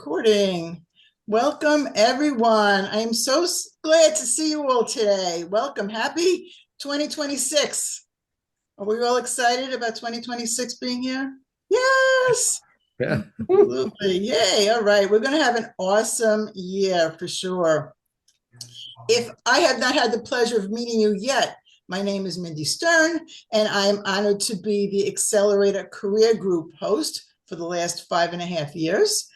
Recording. Welcome, everyone. I am so glad to see you all today. Welcome. Happy 2026. Are we all excited about 2026 being here? Yes. Yeah. Absolutely. Yay. All right. We're going to have an awesome year for sure. If I have not had the pleasure of meeting you yet, my name is Mindy Stern, and I'm honored to be the Accelerator Career Group host for the last 5.5 years.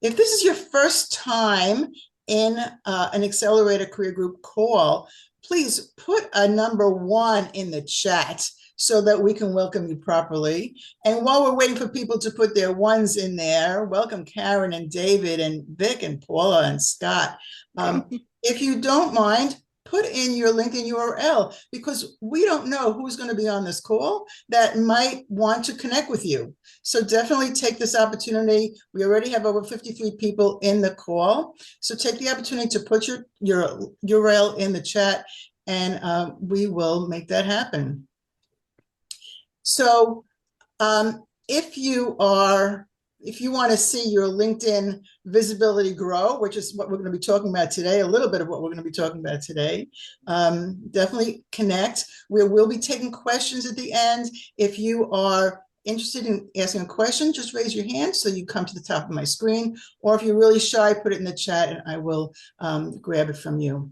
If this is your first time in an Accelerator Career Group call, please put a number 1 in the chat so that we can welcome you properly. And while we're waiting for people to put their ones in there, welcome Karen and David and Vic and Paula and Scott. If you don't mind, put in your LinkedIn URL because we don't know who's going to be on this call that might want to connect with you. So definitely take this opportunity. We already have over 53 people in the call. So take the opportunity to put your URL in the chat and we will make that happen. So if you want to see your LinkedIn visibility grow, which is what we're going to be talking about today, a little bit of what we're going to be talking about today, definitely connect. We will be taking questions at the end. If you are interested in asking a question, just raise your hand so you come to the top of my screen. Or if you're really shy, put it in the chat and I will grab it from you.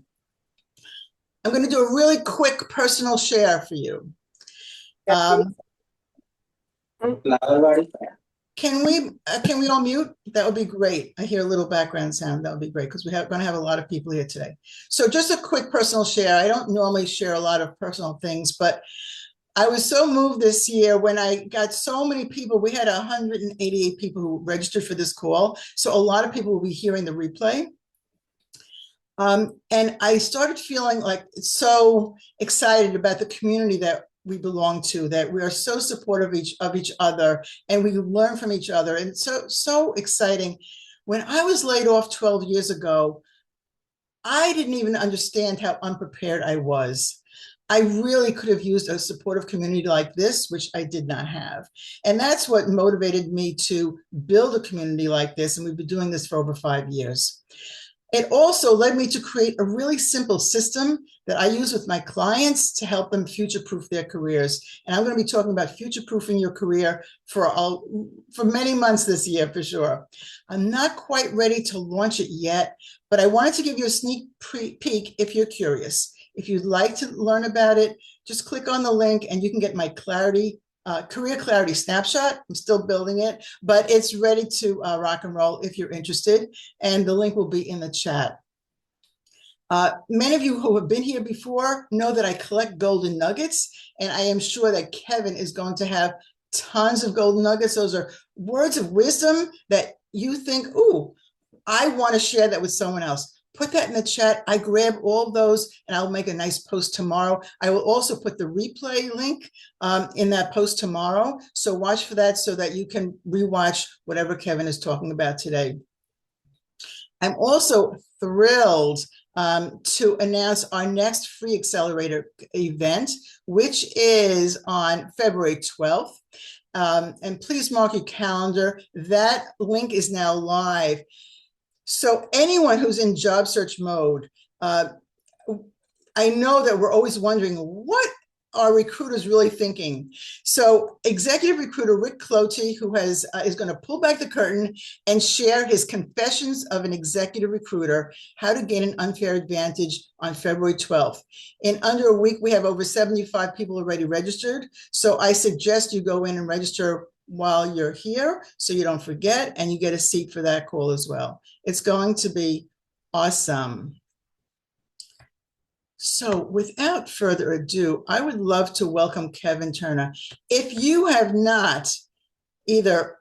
I'm going to do a really quick personal share for you. Can we all mute? That would be great. I hear a little background sound. That would be great because we're going to have a lot of people here today. So just a quick personal share. I don't normally share a lot of personal things, but I was so moved this year when I got so many people. We had 188 people who registered for this call. So a lot of people will be hearing the replay. And I started feeling like so excited about the community that we belong to, that we are so supportive of each other and we learn from each other. And so exciting. When I was laid off 12 years ago, I didn't even understand how unprepared I was. I really could have used a supportive community like this, which I did not have. And that's what motivated me to build a community like this. And we've been doing this for over 5 years. It also led me to create a really simple system that I use with my clients to help them future-proof their careers. And I'm going to be talking about future-proofing your career for many months this year, for sure. I'm not quite ready to launch it yet, but I wanted to give you a sneak peek if you're curious. If you'd like to learn about it, just click on the link and you can get my Career Clarity Snapshot. I'm still building it, but it's ready to rock and roll if you're interested. And the link will be in the chat. Many of you who have been here before know that I collect golden nuggets, and I am sure that Kevin is going to have tons of golden nuggets. Those are words of wisdom that you think, ooh, I want to share that with someone else. Put that in the chat. I grab all those and I'll make a nice post tomorrow. I will also put the replay link in that post tomorrow. So watch for that so that you can rewatch whatever Kevin is talking about today. I'm also thrilled to announce our next free Accelerator event, which is on February 12th. And please mark your calendar. That link is now live. So anyone who's in job search mode, I know that we're always wondering, what are recruiters really thinking? So executive recruiter Rick Cloty, who is going to pull back the curtain and share his confessions of an executive recruiter, how to gain an unfair advantage on February 12th. In under a week, we have over 75 people already registered. So I suggest you go in and register while you're here so you don't forget, and you get a seat for that call as well. It's going to be awesome. So without further ado, I would love to welcome Kevin Turner. If you have not either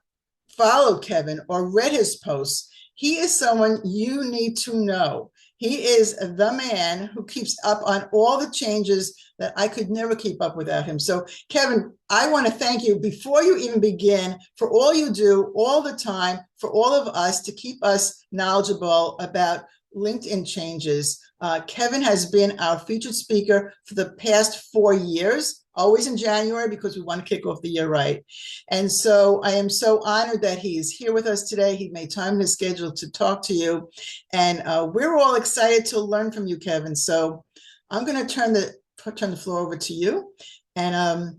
followed Kevin or read his posts, he is someone you need to know. He is the man who keeps up on all the changes that I could never keep up without him. So, Kevin, I want to thank you before you even begin for all you do all the time for all of us to keep us knowledgeable about LinkedIn changes. Kevin has been our featured speaker for the past 4 years, always in January because we want to kick off the year right. And so I am so honored that he is here with us today. He made time in his schedule to talk to you. And we're all excited to learn from you, Kevin. So I'm going to turn the floor over to you and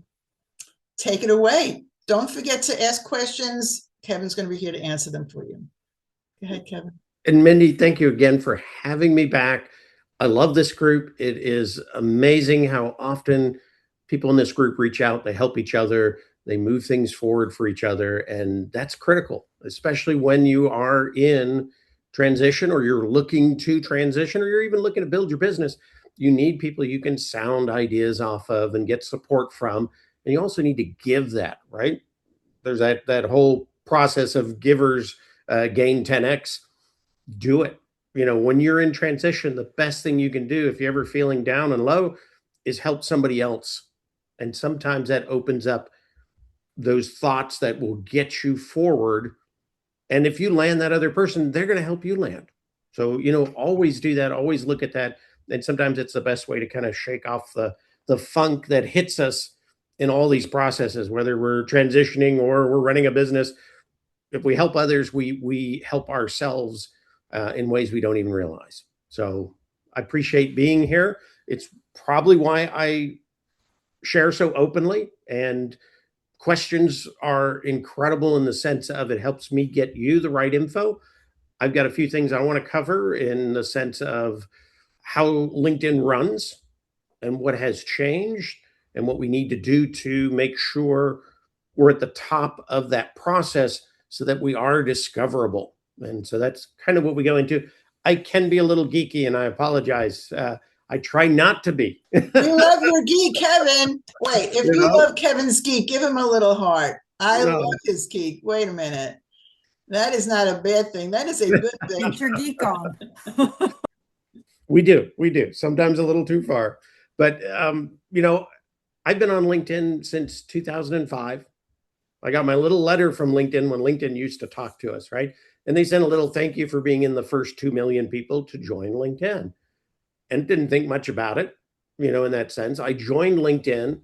take it away. Don't forget to ask questions. Kevin's going to be here to answer them for you. Go ahead, Kevin. And Mindy, thank you again for having me back. I love this group. It is amazing how often people in this group reach out, they help each other, they move things forward for each other. And that's critical, especially when you are in transition or you're looking to transition or you're even looking to build your business. You need people you can sound ideas off of and get support from. And you also need to give that, right? There's that whole process of givers gain 10x. Do it. When you're in transition, the best thing you can do if you're ever feeling down and low is help somebody else. And sometimes that opens up those thoughts that will get you forward. And if you land that other person, they're going to help you land. So, always do that. Always look at that. And sometimes it's the best way to kind of shake off the funk that hits us in all these processes, whether we're transitioning or we're running a business. If we help others, we help ourselves in ways we don't even realize. So I appreciate being here. It's probably why I share so openly, and questions are incredible in the sense of it helps me get you the right info. I've got a few things I want to cover in the sense of how LinkedIn runs and what has changed and what we need to do to make sure we're at the top of that process so that we are discoverable. And so that's kind of what we go into. I can be a little geeky, and I apologize. I try not to be. We love your geek, Kevin. Wait, if you love Kevin's geek, give him a little heart. I love his geek. Wait a minute. That is not a bad thing. That is a good thing. Get your geek on. We do. Sometimes a little too far. But, I've been on LinkedIn since 2005. I got my little letter from LinkedIn when LinkedIn used to talk to us, right? And they sent a little thank you for being in the first 2 million people to join LinkedIn. And didn't think much about it, in that sense. I joined LinkedIn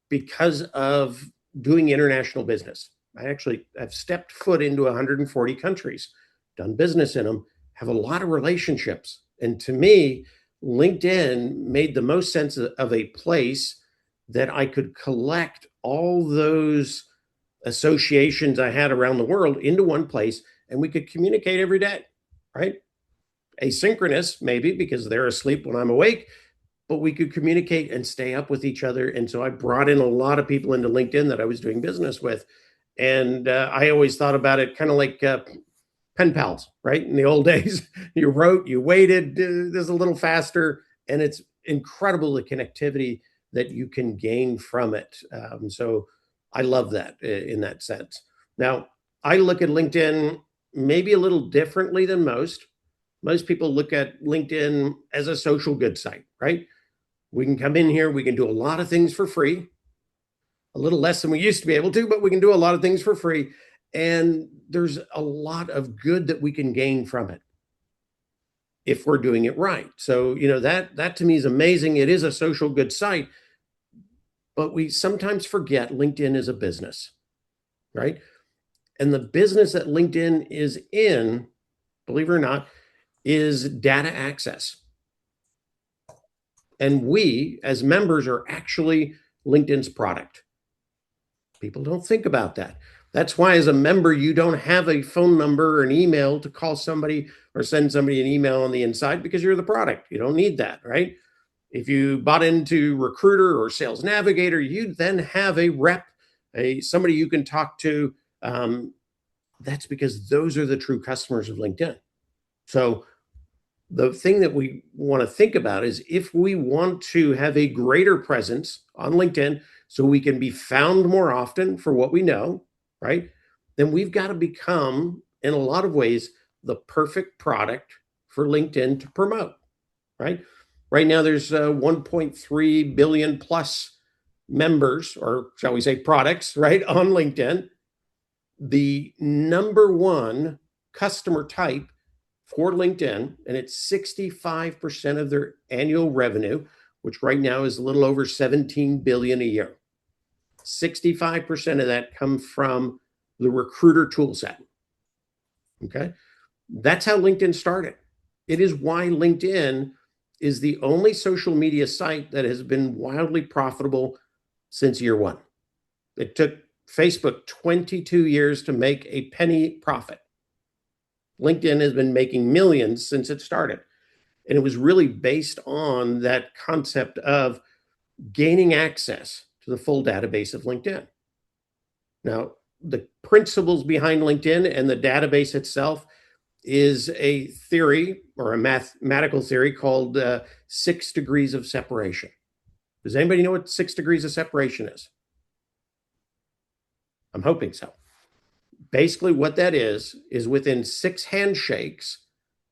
because of doing international business. I actually have stepped foot into 140 countries, done business in them, have a lot of relationships. And to me, LinkedIn made the most sense of a place that I could collect all those associations I had around the world into one place, and we could communicate every day, right? Asynchronous, maybe because they're asleep when I'm awake, but we could communicate and stay up with each other. And so I brought in a lot of people into LinkedIn that I was doing business with. And I always thought about it kind of like pen pals, right? In the old days, you wrote, you waited, this a little faster, and it's incredible the connectivity that you can gain from it. So I love that in that sense. Now, I look at LinkedIn maybe a little differently than most. Most people look at LinkedIn as a social good site, right? We can come in here, we can do a lot of things for free, a little less than we used to be able to, but we can do a lot of things for free. And there's a lot of good that we can gain from it if we're doing it right. So, that to me is amazing. It is a social good site, but we sometimes forget LinkedIn is a business, right? And the business that LinkedIn is in, believe it or not, is data access. And we, as members, are actually LinkedIn's product. People don't think about that. That's why, as a member, you don't have a phone number or an email to call somebody or send somebody an email on the inside, because you're the product. You don't need that, right? If you bought into Recruiter or Sales Navigator, you then have a rep, somebody you can talk to. That's because those are the true customers of LinkedIn. So the thing that we want to think about is, if we want to have a greater presence on LinkedIn so we can be found more often for what we know, right? Then we've got to become, in a lot of ways, the perfect product for LinkedIn to promote, right? Right now, there's 1.3 billion plus members, or shall we say products, right, on LinkedIn. The number one customer type for LinkedIn, and it's 65% of their annual revenue, which right now is a little over 17 billion a year. 65% of that comes from the recruiter tool set. Okay. That's how LinkedIn started. It is why LinkedIn is the only social media site that has been wildly profitable since year one. It took Facebook 22 years to make a penny profit. LinkedIn has been making millions since it started. And it was really based on that concept of gaining access to the full database of LinkedIn. Now, the principles behind LinkedIn and the database itself is a theory, or a mathematical theory, called 6 degrees of separation. Does anybody know what 6 degrees of separation is? I'm hoping so. Basically, what that is within 6 handshakes,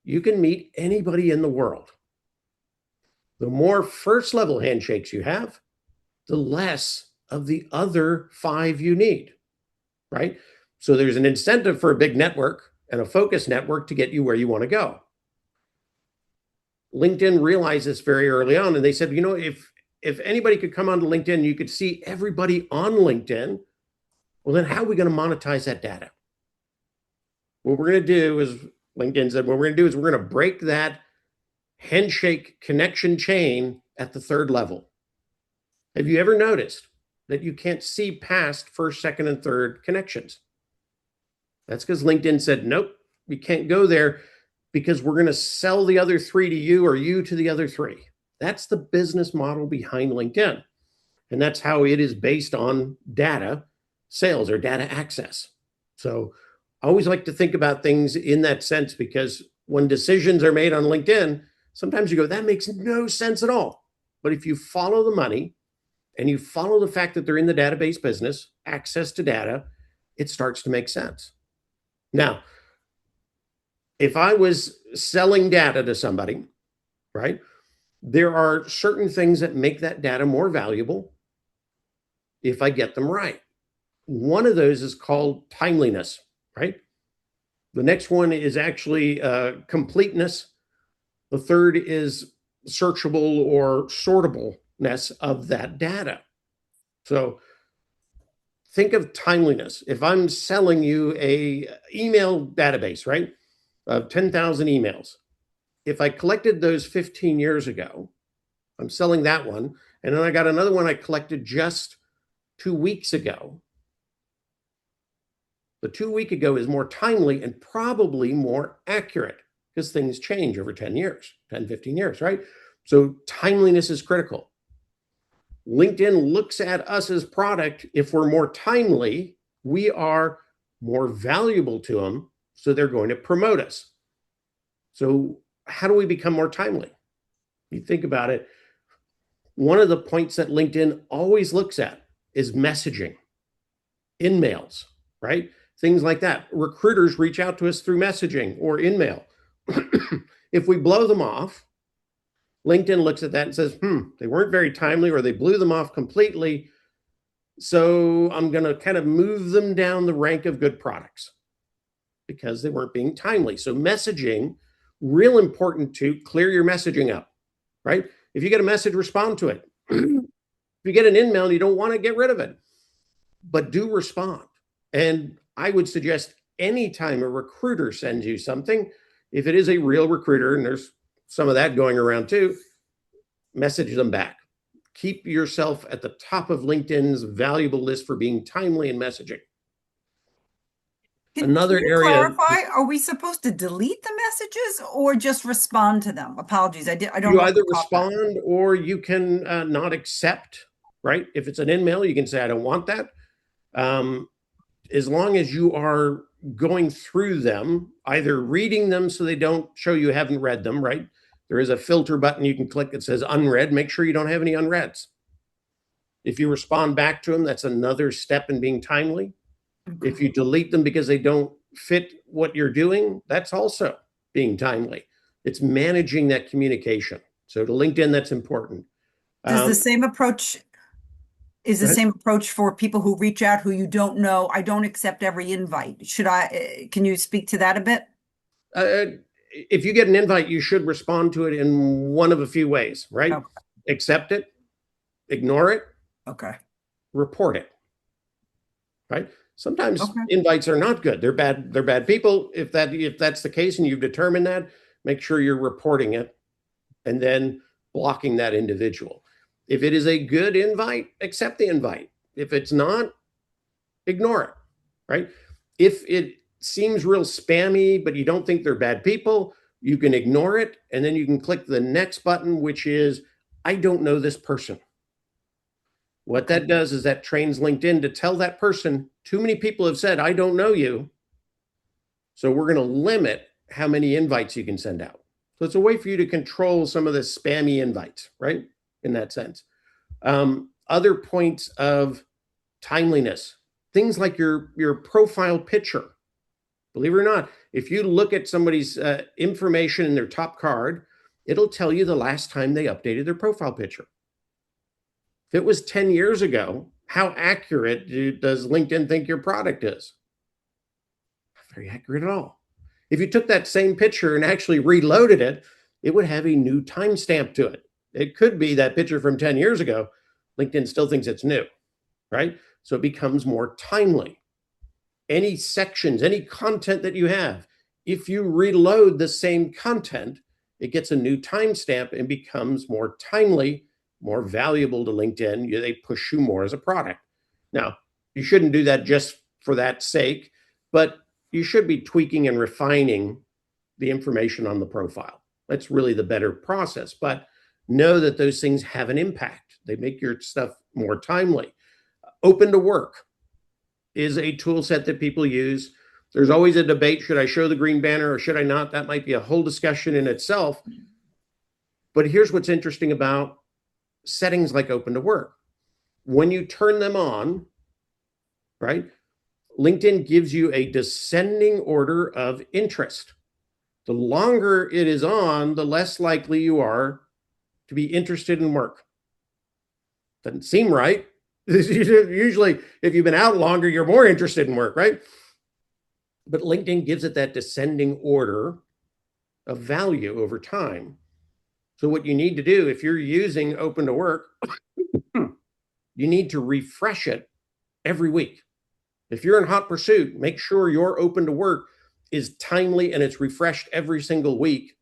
you can meet anybody in the world. The more first level handshakes you have, the less of the other 5 you need, right? So there's an incentive for a big network and a focus network to get you where you want to go. LinkedIn realized this very early on, and they said, if anybody could come onto LinkedIn, you could see everybody on LinkedIn. Well, then how are we going to monetize that data? What we're going to do is, LinkedIn said, what we're going to do is we're going to break that handshake connection chain at the 3rd level. Have you ever noticed that you can't see past first, second, and third connections? That's because LinkedIn said, nope, you can't go there because we're going to sell the other 3 to you, or you to the other 3. That's the business model behind LinkedIn. And that's how it is based on data sales or data access. So I always like to think about things in that sense, because when decisions are made on LinkedIn, sometimes you go, that makes no sense at all. But if you follow the money and you follow the fact that they're in the database business, access to data, it starts to make sense. Now, if I was selling data to somebody, right, there are certain things that make that data more valuable if I get them right. One of those is called timeliness, right? The next one is actually completeness. The third is searchable or sortableness of that data. So think of timeliness. If I'm selling you a email database, right, of 10,000 emails, if I collected those 15 years ago, I'm selling that one. And then I got another one I collected just 2 weeks ago. The 2 week ago is more timely and probably more accurate, because things change over 10 years, 10, 15 years, right? So timeliness is critical. LinkedIn looks at us as product. If we're more timely, we are more valuable to them. So they're going to promote us. So how do we become more timely? You think about it. One of the points that LinkedIn always looks at is messaging, in-mails, right? Things like that. Recruiters reach out to us through messaging or in-mail. If we blow them off, LinkedIn looks at that and says, they weren't very timely, or they blew them off completely. So I'm going to kind of move them down the rank of good products because they weren't being timely. So messaging, real important to clear your messaging up, right? If you get a message, respond to it. If you get an in-mail and you don't want to, get rid of it, but do respond. And I would suggest anytime a recruiter sends you something, if it is a real recruiter, and there's some of that going around too, message them back. Keep yourself at the top of LinkedIn's valuable list for being timely in messaging. Can you clarify? Are we supposed to delete the messages or just respond to them? Apologies, I don't You know. either respond or you can not accept, right? If it's an in-mail, you can say, I don't want that. As long as you are going through them, either reading them so they don't show you haven't read them, right? There is a filter button you can click that says unread. Make sure you don't have any unreads. If you respond back to them, that's another step in being timely. Okay. If you delete them because they don't fit what you're doing, that's also being timely. It's managing that communication. So to LinkedIn, that's important. Does the same approach is the Go ahead. same approach for people who reach out who you don't know? I don't accept every invite. Can you speak to that a bit? If you get an invite, you should respond to it in one of a few ways, right? Okay. Accept it, ignore it, Okay. report it, right? Sometimes Okay. invites are not good. They're bad people. If that's the case and you've determined that, make sure you're reporting it and then blocking that individual. If it is a good invite, accept the invite. If it's not, ignore it, right? If it seems real spammy, but you don't think they're bad people, you can ignore it. And then you can click the next button, which is, I don't know this person. What that does is that trains LinkedIn to tell that person, too many people have said, I don't know you. So we're going to limit how many invites you can send out. So it's a way for you to control some of the spammy invites, right? In that sense. Other points of timeliness, things like your profile picture. Believe it or not, if you look at somebody's information in their top card, it'll tell you the last time they updated their profile picture. If it was 10 years ago, how accurate does LinkedIn think your product is? Not very accurate at all. If you took that same picture and actually reloaded it, it would have a new timestamp to it. It could be that picture from 10 years ago. LinkedIn still thinks it's new, right? So it becomes more timely. Any sections, any content that you have, if you reload the same content, it gets a new timestamp and becomes more timely, more valuable to LinkedIn. They push you more as a product. Now, you shouldn't do that just for that sake, but you should be tweaking and refining the information on the profile. That's really the better process. But know that those things have an impact. They make your stuff more timely. Open to work is a tool set that people use. There's always a debate. Should I show the green banner or should I not? That might be a whole discussion in itself. But here's what's interesting about settings like open to work. When you turn them on, right, LinkedIn gives you a descending order of interest. The longer it is on, the less likely you are to be interested in work. Doesn't seem right. Usually, if you've been out longer, you're more interested in work, right? But LinkedIn gives it that descending order of value over time. So what you need to do, if you're using open to work, you need to refresh it every week. If you're in hot pursuit, make sure your open to work is timely and it's refreshed every single week.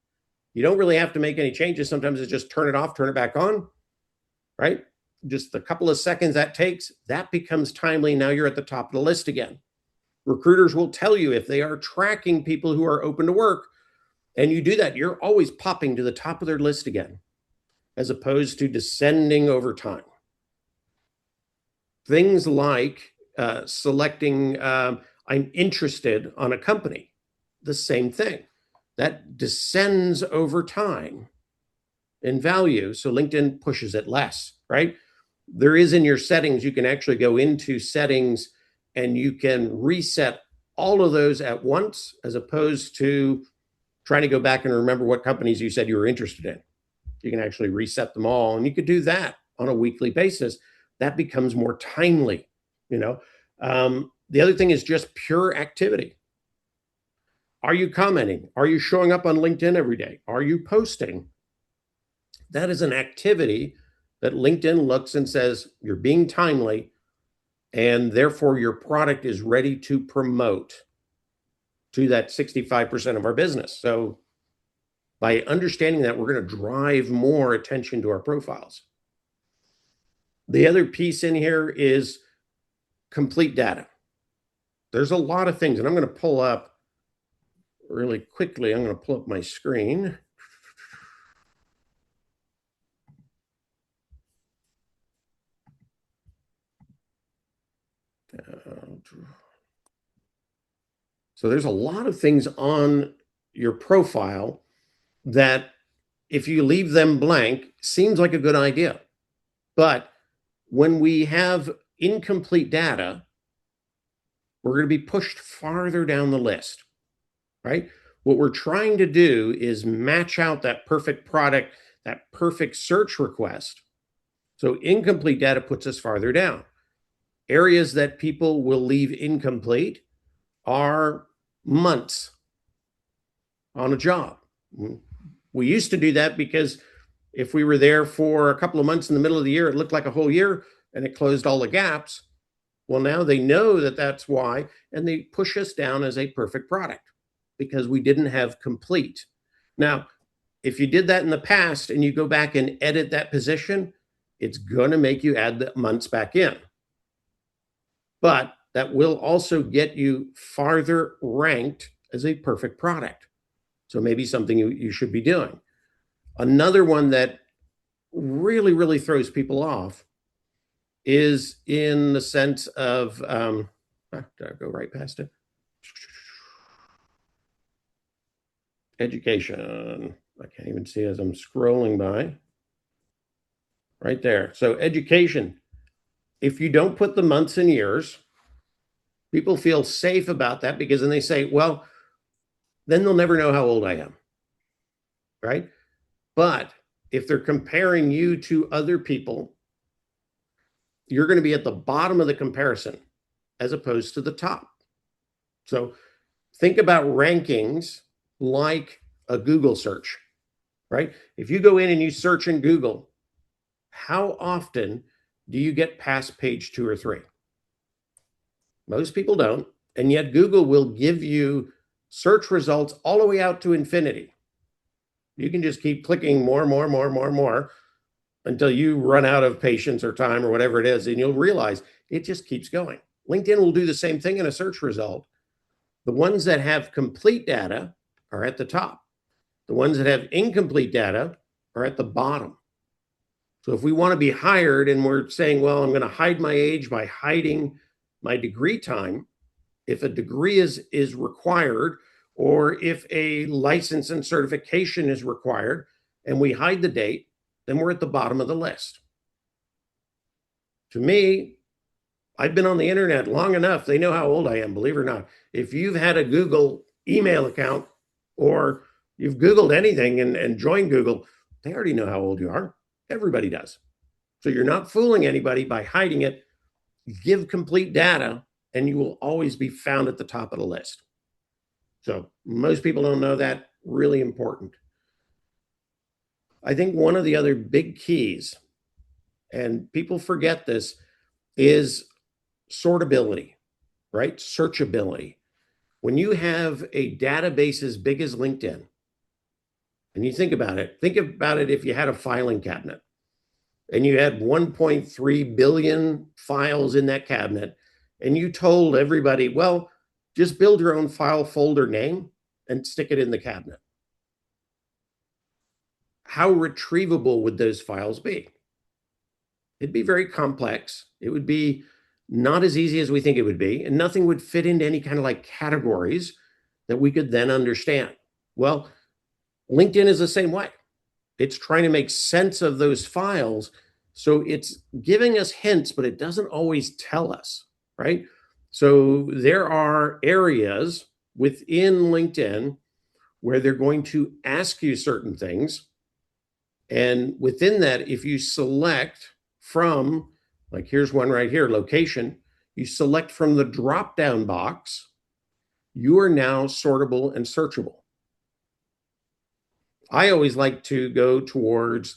You don't really have to make any changes. Sometimes it's just turn it off, turn it back on, right? Just a couple of seconds that takes, that becomes timely. Now you're at the top of the list again. Recruiters will tell you if they are tracking people who are open to work, and you do that, you're always popping to the top of their list again, as opposed to descending over time. Things like selecting, I'm interested on a company, the same thing. That descends over time in value. So LinkedIn pushes it less, right? There is in your settings, you can actually go into settings and you can reset all of those at once, as opposed to trying to go back and remember what companies you said you were interested in. You can actually reset them all, and you could do that on a weekly basis. That becomes more timely, you know. The other thing is just pure activity. Are you commenting? Are you showing up on LinkedIn every day? Are you posting? That is an activity that LinkedIn looks and says, you're being timely, and therefore your product is ready to promote to that 65% of our business. So by understanding that, we're going to drive more attention to our profiles. The other piece in here is complete data. There's a lot of things, and I'm going to pull up really quickly. I'm going to pull up my screen. So there's a lot of things on your profile that if you leave them blank, seems like a good idea. But when we have incomplete data, we're going to be pushed farther down the list, right? What we're trying to do is match out that perfect product that perfect search request. So incomplete data puts us farther down. Areas that people will leave incomplete are months on a job. We used to do that because if we were there for a couple of months in the middle of the year, it looked like a whole year and it closed all the gaps. Well, now they know that that's why, and they push us down as a perfect product because we didn't have complete. Now, if you did that in the past and you go back and edit that position, it's going to make you add the months back in. But that will also get you farther ranked as a perfect product. So maybe something you should be doing. Another one that really, really throws people off is in the sense of, did I go right past it? Education. I can't even see as I'm scrolling by. Right there. So education. If you don't put the months and years, people feel safe about that because then they say, well, then they'll never know how old I am. Right? But if they're comparing you to other people, you're going to be at the bottom of the comparison as opposed to the top. So think about rankings like a Google search, right? If you go in and you search in Google, how often do you get past page 2 or 3? Most people don't. And yet Google will give you search results all the way out to infinity. You can just keep clicking more until you run out of patience or time or whatever it is, and you'll realize it just keeps going. LinkedIn will do the same thing in a search result. The ones that have complete data are at the top. The ones that have incomplete data are at the bottom. So if we want to be hired and we're saying, well, I'm going to hide my age by hiding my degree time, if a degree is required, or if a license and certification is required, and we hide the date, then we're at the bottom of the list. To me, I've been on the internet long enough. They know how old I am, believe it or not. If you've had a Google email account or you've Googled anything and joined Google, they already know how old you are. Everybody does. So you're not fooling anybody by hiding it. Give complete data and you will always be found at the top of the list. So most people don't know that. Really important. I think one of the other big keys, and people forget this, is sortability, right? Searchability. When you have a database as big as LinkedIn, and you think about it if you had a filing cabinet and you had 1.3 billion files in that cabinet, and you told everybody, well, just build your own file folder name and stick it in the cabinet. How retrievable would those files be? It'd be very complex. It would be not as easy as we think it would be, and nothing would fit into any kind of like categories that we could then understand. Well, LinkedIn is the same way. It's trying to make sense of those files. So it's giving us hints, but it doesn't always tell us, right? So there are areas within LinkedIn where they're going to ask you certain things. And within that, if you select from, like here's one right here, location, you select from the drop-down box, you are now sortable and searchable. I always like to go towards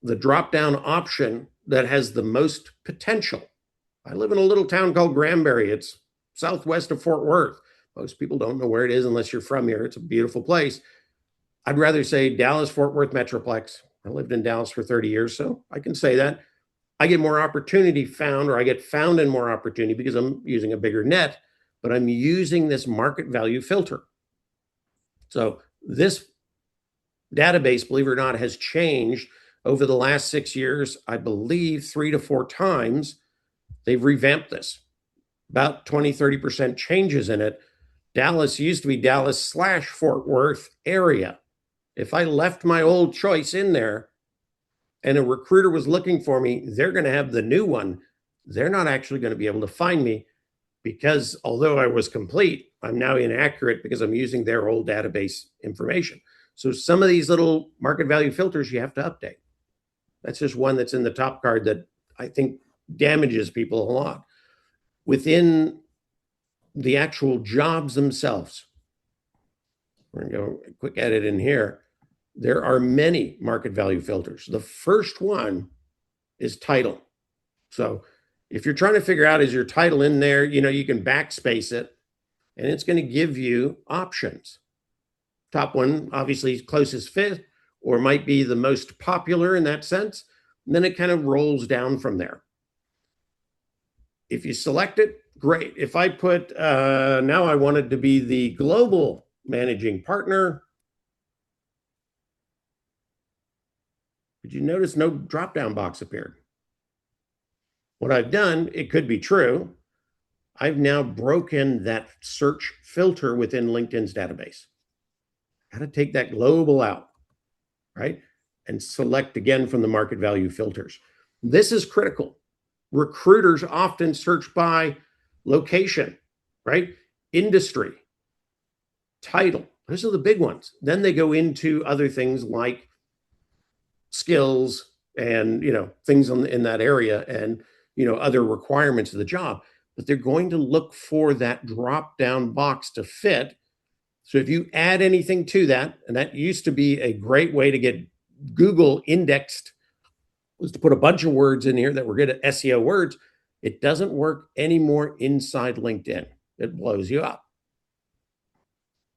the drop-down option that has the most potential. I live in a little town called Granbury. It's southwest of Fort Worth. Most people don't know where it is unless you're from here. It's a beautiful place. I'd rather say Dallas-Fort Worth Metroplex. I lived in Dallas for 30 years, so I can say that. I get more opportunity found, or I get found in more opportunity because I'm using a bigger net, but I'm using this market value filter. So this database, believe it or not, has changed over the last 6 years. I believe 3 to 4 times they've revamped this. About 20-30% changes in it. Dallas used to be Dallas/Fort Worth area. If I left my old choice in there and a recruiter was looking for me, they're going to have the new one. They're not actually going to be able to find me because although I was complete, I'm now inaccurate because I'm using their old database information. So some of these little market value filters you have to update. That's just one that's in the top card that I think damages people a lot. Within the actual jobs themselves, we're going to go a quick edit in here. There are many market value filters. The first one is title. So if you're trying to figure out, is your title in there, you can backspace it and it's going to give you options. Top one, obviously, closest fit, or might be the most popular in that sense. And then it kind of rolls down from there. If you select it, great. If I put, now I want it to be the global managing partner. Did you notice no drop-down box appeared? What I've done, it could be true. I've now broken that search filter within LinkedIn's database. How to take that global out, right? And select again from the market value filters. This is critical. Recruiters often search by location, right? Industry, title. Those are the big ones. Then they go into other things like skills and, things in that area and, other requirements of the job. But they're going to look for that drop-down box to fit. So if you add anything to that, and that used to be a great way to get Google indexed, was to put a bunch of words in here that were good at SEO words. It doesn't work anymore inside LinkedIn. It blows you up.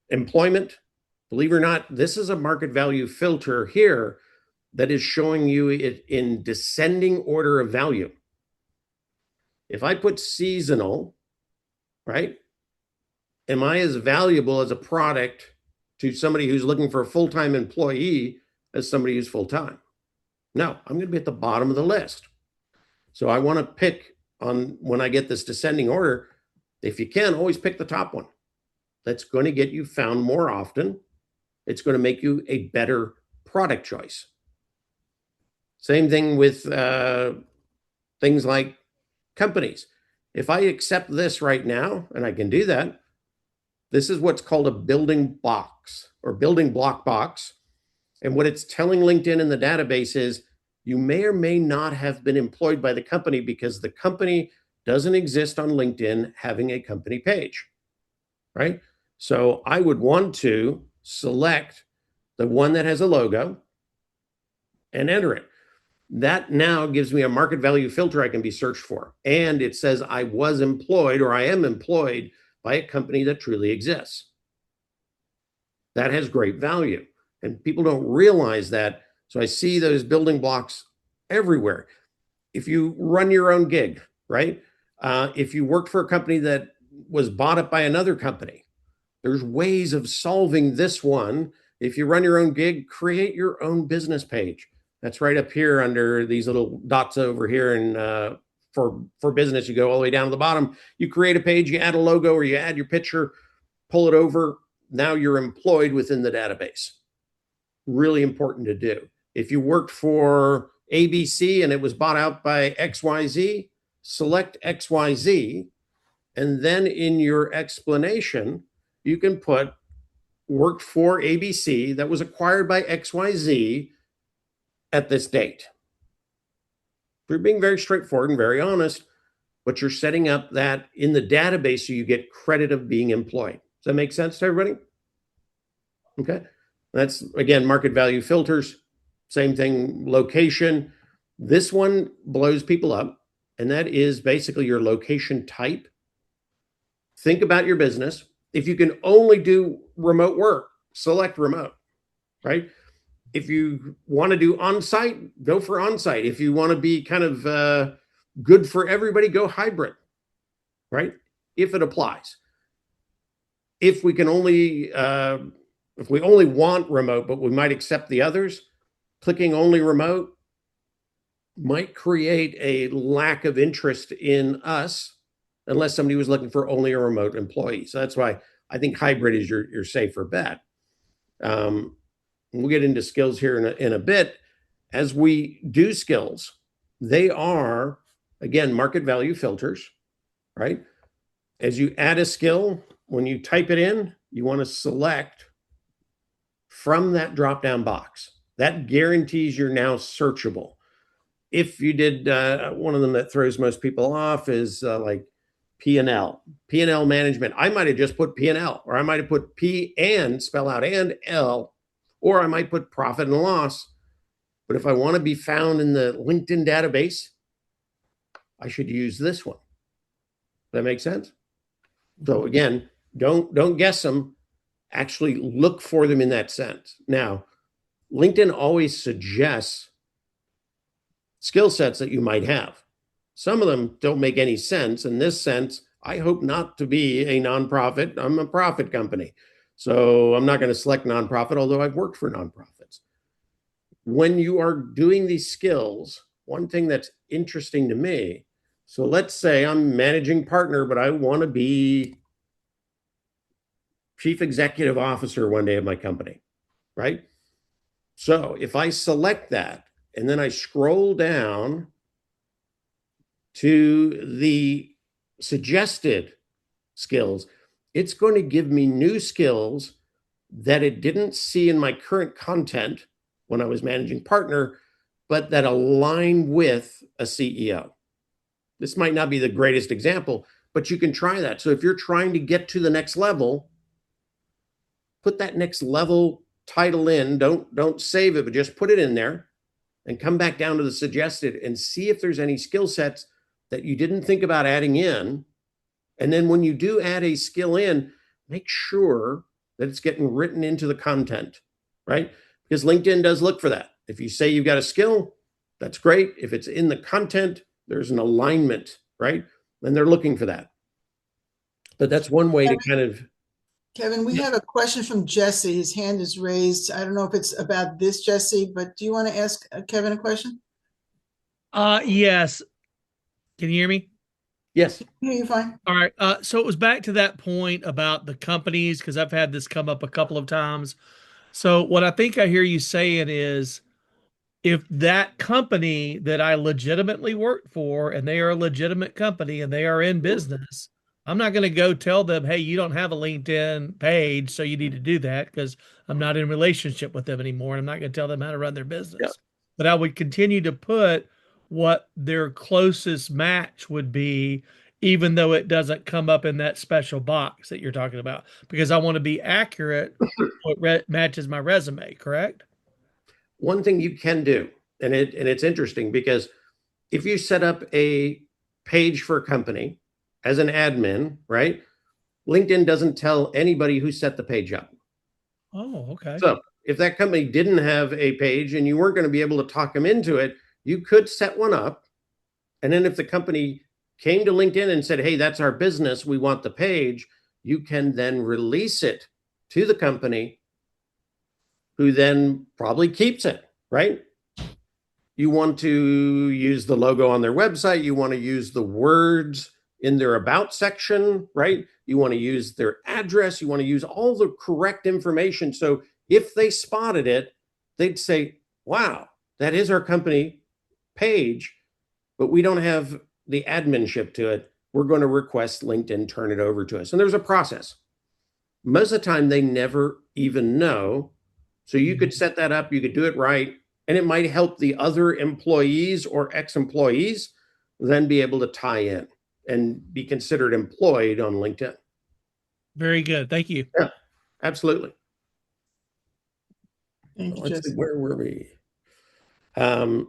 Employment, believe it or not, this is a market value filter here that is showing you it in descending order of value. If I put seasonal, right? Am I as valuable as a product to somebody who's looking for a full-time employee as somebody who's full-time? No, I'm going to be at the bottom of the list. So I want to pick on, when I get this descending order, if you can, always pick the top one. That's going to get you found more often. It's going to make you a better product choice. Same thing with things like companies. If I accept this right now, and I can do that, this is what's called a building box or building block box. And what it's telling LinkedIn in the database is you may or may not have been employed by the company because the company doesn't exist on LinkedIn having a company page, right? So I would want to select the one that has a logo and enter it. That now gives me a market value filter I can be searched for. And it says I was employed or I am employed by a company that truly exists. That has great value. And people don't realize that. So I see those building blocks everywhere. If you run your own gig, right? If you worked for a company that was bought up by another company, there's ways of solving this one. If you run your own gig, create your own business page. That's right up here under these little dots over here. And for business, you go all the way down to the bottom. You create a page, you add a logo or you add your picture, pull it over. Now you're employed within the database. Really important to do. If you worked for ABC and it was bought out by XYZ, select XYZ. And then in your explanation, you can put worked for ABC that was acquired by XYZ at this date. You're being very straightforward and very honest, but you're setting up that in the database so you get credit of being employed. Does that make sense to everybody? Okay. That's, again, market value filters. Same thing, location. This one blows people up, and that is basically your location type. Think about your business. If you can only do remote work, select remote, right? If you want to do on-site, go for on-site. If you want to be kind of good for everybody, go hybrid, right? If it applies. If we can only, if we only want remote, but we might accept the others, clicking only remote might create a lack of interest in us unless somebody was looking for only a remote employee. So that's why I think hybrid is your safer bet. We'll get into skills here in a bit. As we do skills, they are, again, market value filters, right? As you add a skill, when you type it in, you want to select from that drop down box. That guarantees you're now searchable. If you did, one of them that throws most people off is like P&L, P&L management. I might have just put P&L, or I might have put P and spell out and L, or I might put profit and loss. But if I want to be found in the LinkedIn database, I should use this one. That makes sense? So again, don't guess them. Actually look for them in that sense. Now, LinkedIn always suggests skill sets that you might have. Some of them don't make any sense. In this sense, I hope not to be a nonprofit. I'm a profit company. So I'm not going to select nonprofit, although I've worked for nonprofits. When you are doing these skills, one thing that's interesting to me, so let's say I'm managing partner, but I want to be chief executive officer one day of my company, right? So if I select that and then I scroll down to the suggested skills, it's going to give me new skills that it didn't see in my current content when I was managing partner, but that align with a CEO. This might not be the greatest example, but you can try that. So if you're trying to get to the next level, put that next level title in. Don't save it, but just put it in there and come back down to the suggested and see if there's any skill sets that you didn't think about adding in. And then when you do add a skill in, make sure that it's getting written into the content, right? Because LinkedIn does look for that. If you say you've got a skill, that's great. If it's in the content, there's an alignment, right? And they're looking for that. But that's one way to kind of. Kevin, we have a question from Jesse. His hand is raised. I don't know if it's about this, Jesse, but do you want to ask Kevin a question? Yes. Can you hear me? Yes. Yeah, you're fine. All right. So it was back to that point about the companies, because I've had this come up a couple of times. So what I think I hear you saying is, if that company that I legitimately work for and they are a legitimate company and they are in business, I'm not going to go tell them, hey, you don't have a LinkedIn page, so you need to do that, because I'm not in relationship with them anymore. And I'm not going to tell them how to run their business. Yeah. But I would continue to put what their closest match would be, even though it doesn't come up in that special box that you're talking about, because I want to be accurate what matches my resume, correct? One thing you can do, and it's interesting because if you set up a page for a company as an admin, right? LinkedIn doesn't tell anybody who set the page up. Oh, okay. So if that company didn't have a page and you weren't going to be able to talk them into it, you could set one up. And then if the company came to LinkedIn and said, hey, that's our business, we want the page, you can then release it to the company, who then probably keeps it, right? You want to use the logo on their website. You want to use the words in their about section, right? You want to use their address. You want to use all the correct information. So if they spotted it, they'd say, wow, that is our company page, but we don't have the adminship to it. We're going to request LinkedIn turn it over to us. And there's a process. Most of the time, they never even know. So you could set that up, you could do it right, and it might help the other employees or ex-employees then be able to tie in and be considered employed on LinkedIn. Very good. Thank you. Yeah, absolutely. Thank you, Let's see, Jesse. where were we? Kevin,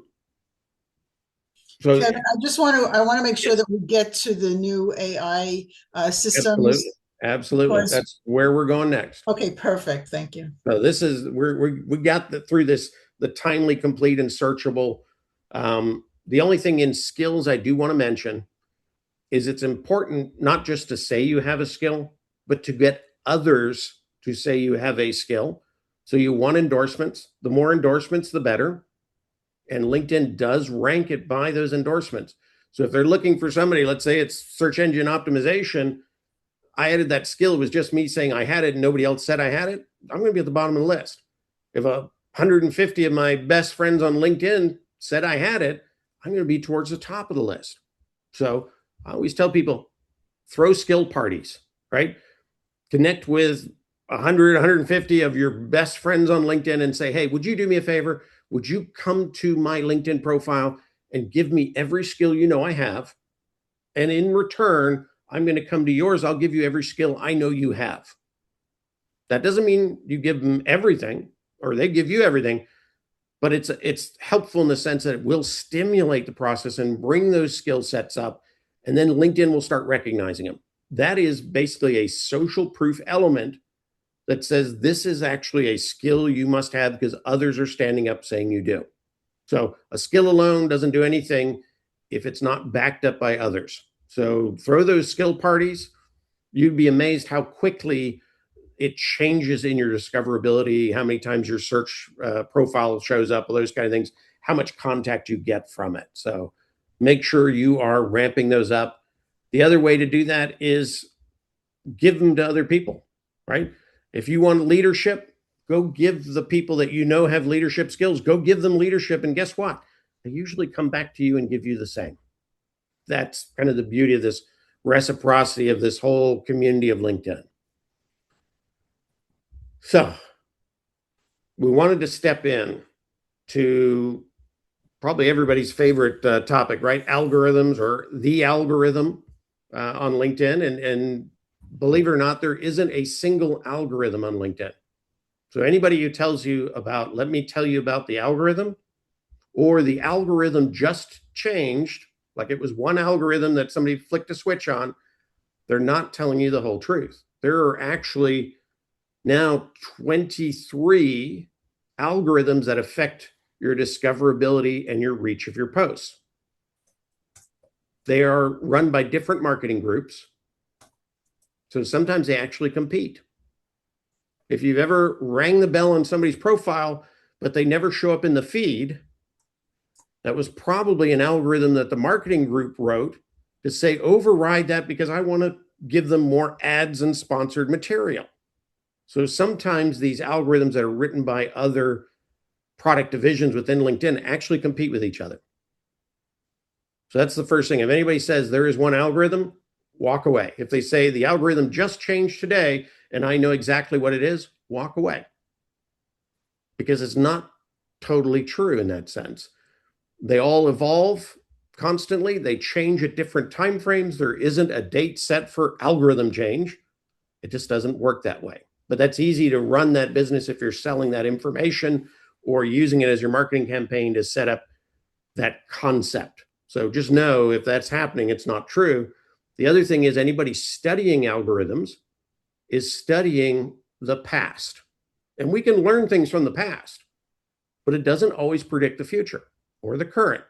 I want to make sure that we get to the new AI systems. Absolutely. That's where we're going next. Okay, perfect. Thank you. So this is we got through this, the timely, complete, and searchable. The only thing in skills I do want to mention is it's important not just to say you have a skill, but to get others to say you have a skill. So you want endorsements. The more endorsements, the better. And LinkedIn does rank it by those endorsements. So if they're looking for somebody, let's say it's search engine optimization, I added that skill. It was just me saying I had it and nobody else said I had it, I'm going to be at the bottom of the list. If 150 of my best friends on LinkedIn said I had it, I'm going to be towards the top of the list. So I always tell people, throw skill parties, right? Connect with 100, 150 of your best friends on LinkedIn and say, hey, would you do me a favor? Would you come to my LinkedIn profile and give me every skill you know I have? And in return, I'm going to come to yours. I'll give you every skill I know you have. That doesn't mean you give them everything or they give you everything, but it's helpful in the sense that it will stimulate the process and bring those skill sets up. And then LinkedIn will start recognizing them. That is basically a social proof element that says this is actually a skill you must have because others are standing up saying you do. So a skill alone doesn't do anything if it's not backed up by others. So throw those skill parties. You'd be amazed how quickly it changes in your discoverability, how many times your search profile shows up, those kind of things, how much contact you get from it. So make sure you are ramping those up. The other way to do that is give them to other people, right? If you want leadership, go give the people that you know have leadership skills, go give them leadership. And guess what? They usually come back to you and give you the same. That's kind of the beauty of this reciprocity of this whole community of LinkedIn. So we wanted to step in to probably everybody's favorite topic, right? Algorithms or the algorithm on LinkedIn. And believe it or not, there isn't a single algorithm on LinkedIn. So anybody who tells you about, let me tell you about the algorithm, or the algorithm just changed, like it was one algorithm that somebody flicked a switch on, they're not telling you the whole truth. There are actually now 23 algorithms that affect your discoverability and your reach of your posts. They are run by different marketing groups. So sometimes they actually compete. If you've ever rang the bell on somebody's profile, but they never show up in the feed, that was probably an algorithm that the marketing group wrote to say, override that because I want to give them more ads and sponsored material. So sometimes these algorithms that are written by other product divisions within LinkedIn actually compete with each other. So that's the first thing. If anybody says there is one algorithm, walk away. If they say the algorithm just changed today and I know exactly what it is, walk away. Because it's not totally true in that sense. They all evolve constantly. They change at different time frames. There isn't a date set for algorithm change. It just doesn't work that way. But that's easy to run that business if you're selling that information or using it as your marketing campaign to set up that concept. So just know if that's happening, it's not true. The other thing is anybody studying algorithms is studying the past. And we can learn things from the past, but it doesn't always predict the future or the current.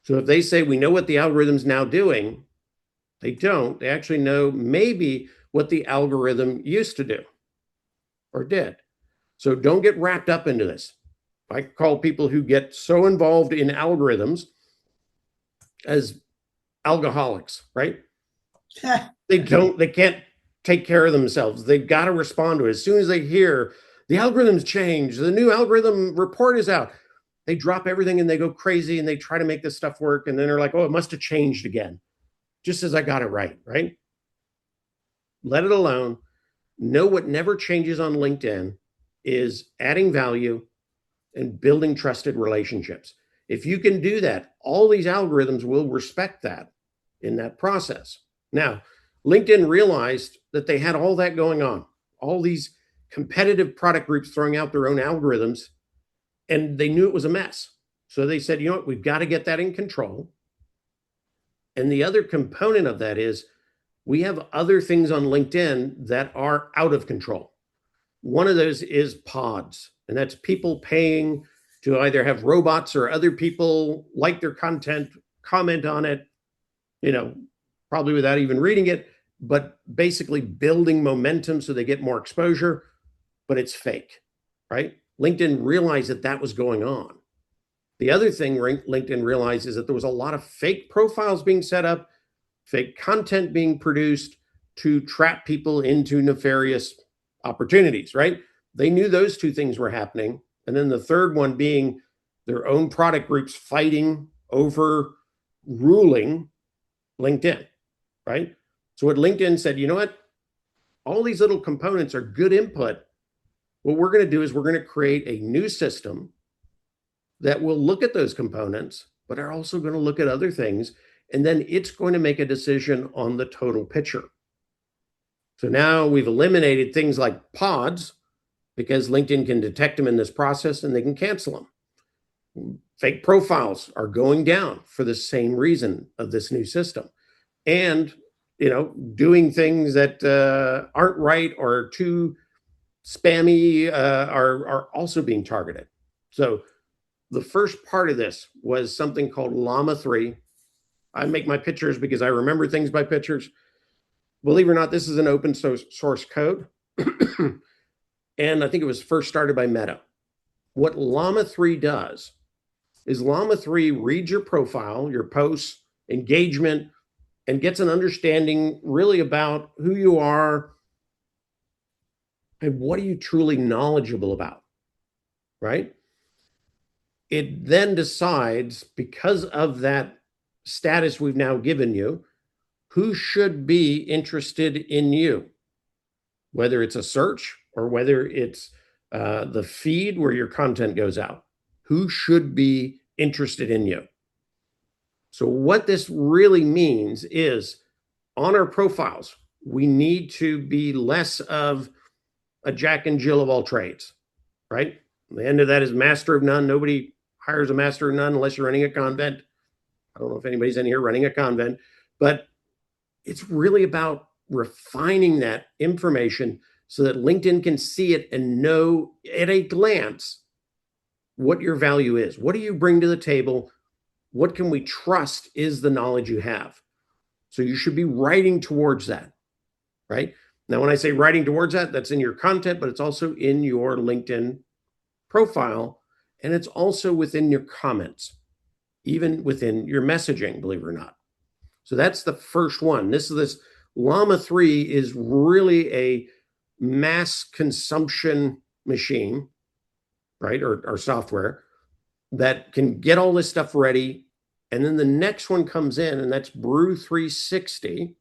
So if they say we know what the algorithm's now doing, they don't. They actually know maybe what the algorithm used to do or did. So don't get wrapped up into this. I call people who get so involved in algorithms as alcoholics, right? They can't take care of themselves. They've got to respond to it. As soon as they hear the algorithm's changed, the new algorithm report is out, they drop everything and they go crazy and they try to make this stuff work. And then they're like, oh, it must have changed again, just as I got it right, right? Let it alone. Know what never changes on LinkedIn is adding value and building trusted relationships. If you can do that, all these algorithms will respect that in that process. Now, LinkedIn realized that they had all that going on, all these competitive product groups throwing out their own algorithms, and they knew it was a mess. So they said, you know what, we've got to get that in control. And the other component of that is we have other things on LinkedIn that are out of control. One of those is pods, and that's people paying to either have robots or other people like their content, comment on it, probably without even reading it, but basically building momentum so they get more exposure, but it's fake, right? LinkedIn realized that that was going on. The other thing LinkedIn realized is that there was a lot of fake profiles being set up, fake content being produced to trap people into nefarious opportunities, right? They knew those two things were happening. And then the third one being their own product groups fighting over ruling LinkedIn, right? So what LinkedIn said, you know what? all these little components are good input. What we're going to do is we're going to create a new system that will look at those components, but are also going to look at other things. And then it's going to make a decision on the total picture. So now we've eliminated things like pods because LinkedIn can detect them in this process and they can cancel them. Fake profiles are going down for the same reason of this new system. And, doing things that aren't right or too spammy are also being targeted. So the first part of this was something called Llama 3. I make my pictures because I remember things by pictures. Believe it or not, this is an open source code. And I think it was first started by Meta. What Llama 3 does is Llama 3 reads your profile, your posts, engagement, and gets an understanding really about who you are and what are you truly knowledgeable about, right? It then decides, because of that status we've now given you, who should be interested in you, whether it's a search or whether it's the feed where your content goes out. Who should be interested in you? So what this really means is on our profiles, we need to be less of a Jack and Jill of all trades, right? The end of that is master of none. Nobody hires a master of none unless you're running a convent. I don't know if anybody's in here running a convent, but it's really about refining that information so that LinkedIn can see it and know at a glance what your value is. What do you bring to the table? What can we trust is the knowledge you have? So you should be writing towards that, right? Now, when I say writing towards that, that's in your content, but it's also in your LinkedIn profile, and it's also within your comments, even within your messaging, believe it or not. So that's the first one. This Llama 3 is really a mass consumption machine, right? Or software that can get all this stuff ready. And then the next one comes in, and that's Brew 360.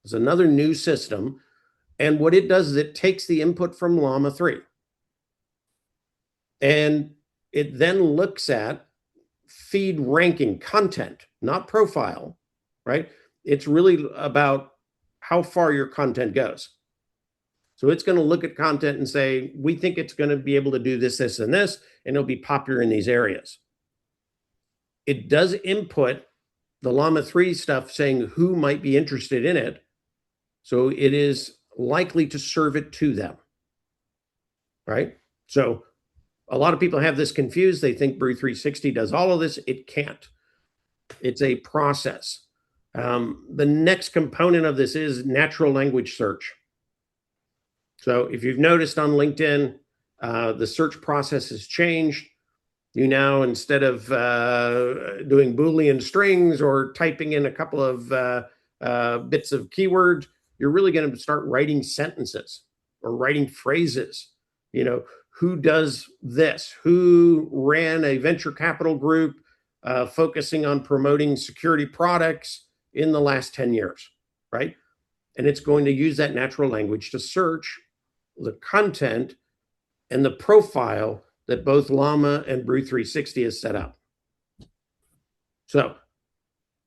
It's another new system. And what it does is it takes the input from Llama 3. And it then looks at feed ranking content, not profile, right? It's really about how far your content goes. So it's going to look at content and say, we think it's going to be able to do this, this, and this, and it'll be popular in these areas. It does input the Llama 3 stuff saying who might be interested in it. So it is likely to serve it to them, right? So a lot of people have this confused. They think Brew 360 does all of this. It can't. It's a process. The next component of this is natural language search. So if you've noticed on LinkedIn, the search process has changed. You now, instead of doing Boolean strings or typing in a couple of bits of keywords, you're really going to start writing sentences or writing phrases. Who does this? Who ran a venture capital group focusing on promoting security products in the last 10 years, right? And it's going to use that natural language to search the content and the profile that both Llama and Brew 360 has set up. So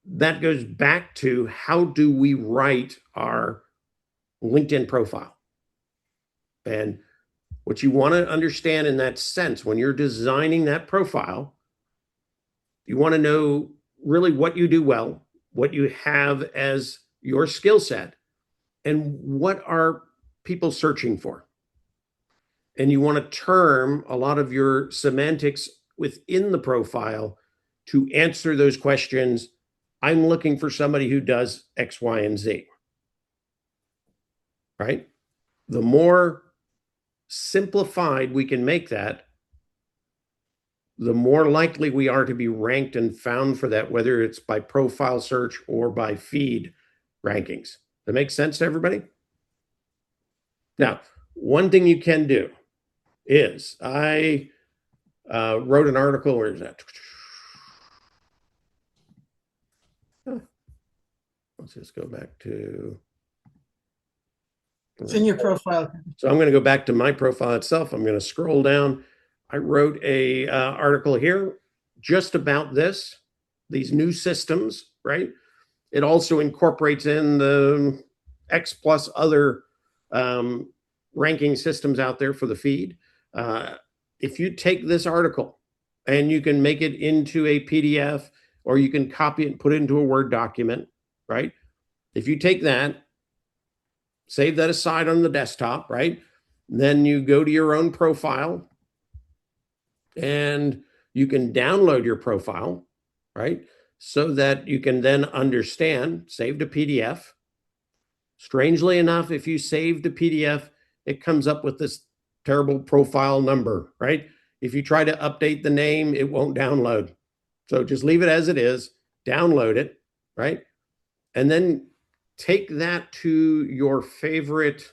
that goes back to how do we write our LinkedIn profile? And what you want to understand in that sense, when you're designing that profile, you want to know really what you do well, what you have as your skill set, and what are people searching for. And you want to term a lot of your semantics within the profile to answer those questions. I'm looking for somebody who does X, Y, and Z, right? The more simplified we can make that, the more likely we are to be ranked and found for that, whether it's by profile search or by feed rankings. That makes sense to everybody? Now, one thing you can do is I wrote an article. Where is that? Let's just go back to It's in your profile. So I'm going to go back to my profile itself. I'm going to scroll down. I wrote a article here just about these new systems, right? It also incorporates in the X plus other ranking systems out there for the feed. If you take this article and you can make it into a PDF, or you can copy it and put it into a Word document, right? If you take that, save that aside on the desktop, right? Then you go to your own profile and you can download your profile, right? So that you can then understand, save to PDF. Strangely enough, if you save the PDF, it comes up with this terrible profile number, right? If you try to update the name, it won't download. So just leave it as it is, download it, right? And then take that to your favorite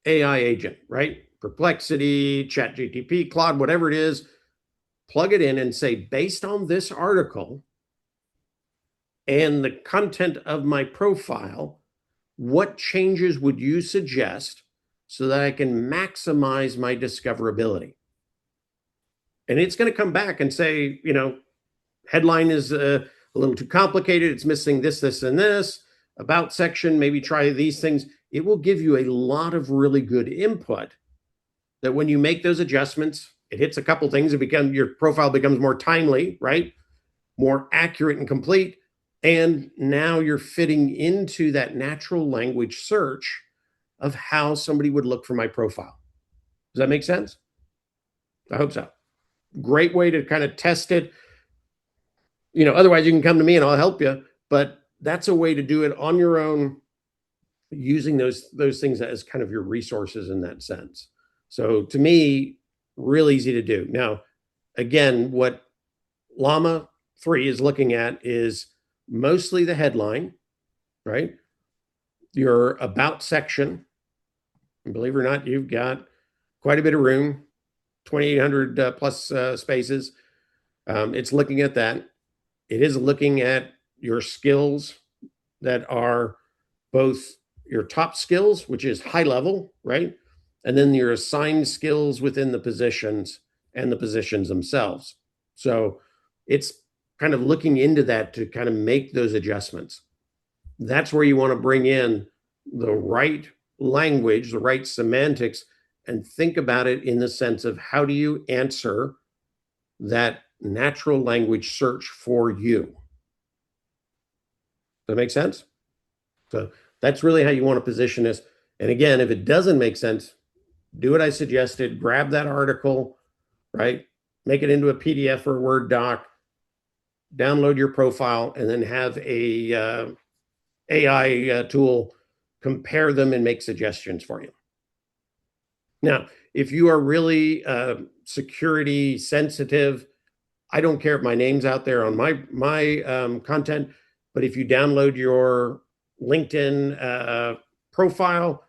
AI agent, right? Perplexity, ChatGPT, Claude, whatever it is, plug it in and say, based on this article and the content of my profile, what changes would you suggest so that I can maximize my discoverability? And it's going to come back and say, headline is a little too complicated. It's missing this, this, and this. About section, maybe try these things. It will give you a lot of really good input that when you make those adjustments, it hits a couple things. Your profile becomes more timely, right? More accurate and complete. And now you're fitting into that natural language search of how somebody would look for my profile. Does that make sense? I hope so. Great way to kind of test it. Otherwise you can come to me and I'll help you, but that's a way to do it on your own, using those things as kind of your resources in that sense. So to me, real easy to do. Now, again, what Llama 3 is looking at is mostly the headline, right? Your about section. And believe it or not, you've got quite a bit of room, 2,800 plus spaces. It's looking at that. It is looking at your skills that are both your top skills, which is high level, right? And then your assigned skills within the positions and the positions themselves. So it's kind of looking into that to kind of make those adjustments. That's where you want to bring in the right language, the right semantics, and think about it in the sense of how do you answer that natural language search for you. Does that make sense? So that's really how you want to position this. And again, if it doesn't make sense, do what I suggested, grab that article, right? Make it into a PDF or a Word doc, download your profile, and then have a AI tool compare them and make suggestions for you. Now, if you are really security sensitive, I don't care if my name's out there on my content, but if you download your LinkedIn profile,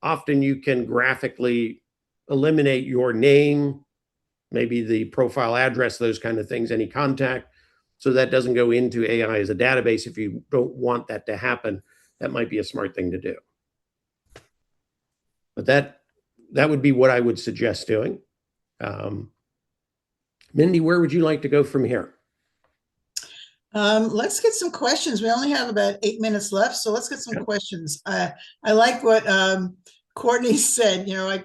often you can graphically eliminate your name, maybe the profile address, those kind of things, any contact. So that doesn't go into AI as a database. If you don't want that to happen, that might be a smart thing to do. But that would be what I would suggest doing. Mindy, where would you like to go from here? Let's get some questions. We only have about 8 minutes left, so let's get some questions. I like what Courtney said. I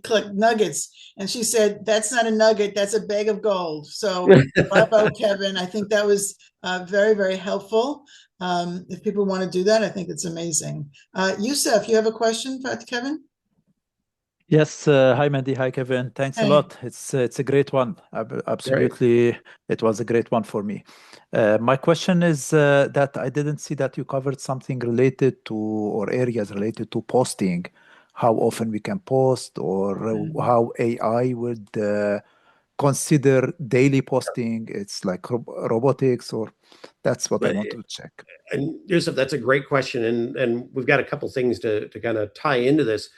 click nuggets, and she said that's not a nugget, that's a bag of gold. So bravo, Kevin. I think that was very, very helpful. If people want to do that, I think it's amazing. Yusuf, you have a question for Kevin? Yes. Hi, Mandy. Hi, Kevin. Thanks a lot. It's a great one. Absolutely. Great. It was a great one for me. My question is that I didn't see that you covered something related to, or areas related to posting, how often we can post, or how AI would consider daily posting. It's like robotics, or that's what I want to check. And Yusuf, that's a great question. And we've got a couple things to kind of tie into this.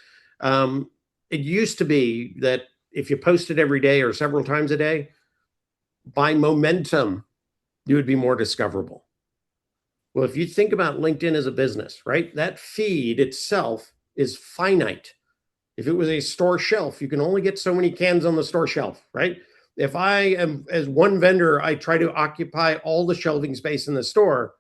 It used to be that if you posted every day or several times a day, by momentum, you would be more discoverable. Well, if you think about LinkedIn as a business, right, that feed itself is finite. If it was a store shelf, you can only get so many cans on the store shelf, right? If I am, as one vendor, I try to occupy all the shelving space in the store,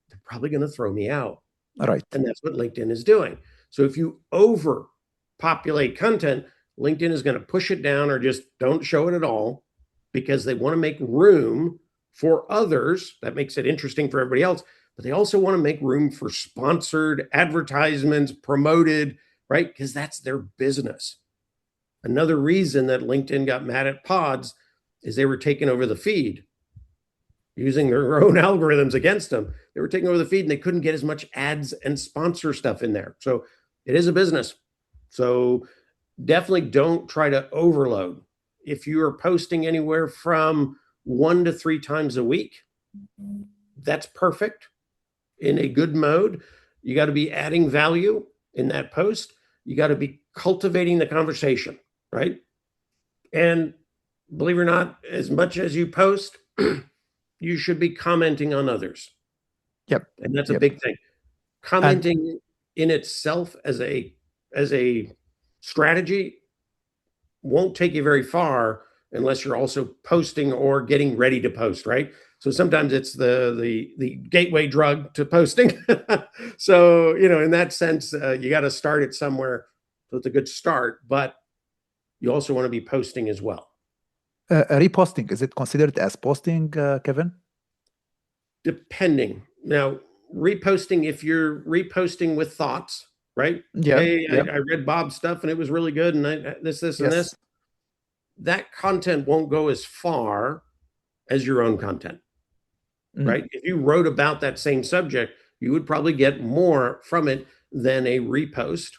they're probably going to throw me out. Right. And that's what LinkedIn is doing. So if you overpopulate content, LinkedIn is going to push it down or just don't show it at all because they want to make room for others. That makes it interesting for everybody else. But they also want to make room for sponsored advertisements, promoted, right? Because that's their business. Another reason that LinkedIn got mad at pods is they were taking over the feed, using their own algorithms against them. They were taking over the feed and they couldn't get as much ads and sponsor stuff in there. So it is a business. So definitely don't try to overload. If you are posting anywhere from 1 to 3 times a week, that's perfect. In a good mode, you got to be adding value in that post. You got to be cultivating the conversation, right? And believe it or not, as much as you post, you should be commenting on others. Yep. And that's a Yep. big thing. Commenting in itself as a strategy won't take you very far unless you're also posting or getting ready to post, right? So sometimes it's the gateway drug to posting. So, in that sense, you got to start it somewhere. So it's a good start, but you also want to be posting as well. Reposting, is it considered as posting, Kevin? Depending. Now, reposting, if you're reposting with thoughts, right? Yeah. Hey, Yeah. I read Bob's stuff and it was really good. And this, and Yes. this. That content won't go as far as your own content, right? If you wrote about that same subject, you would probably get more from it than a repost,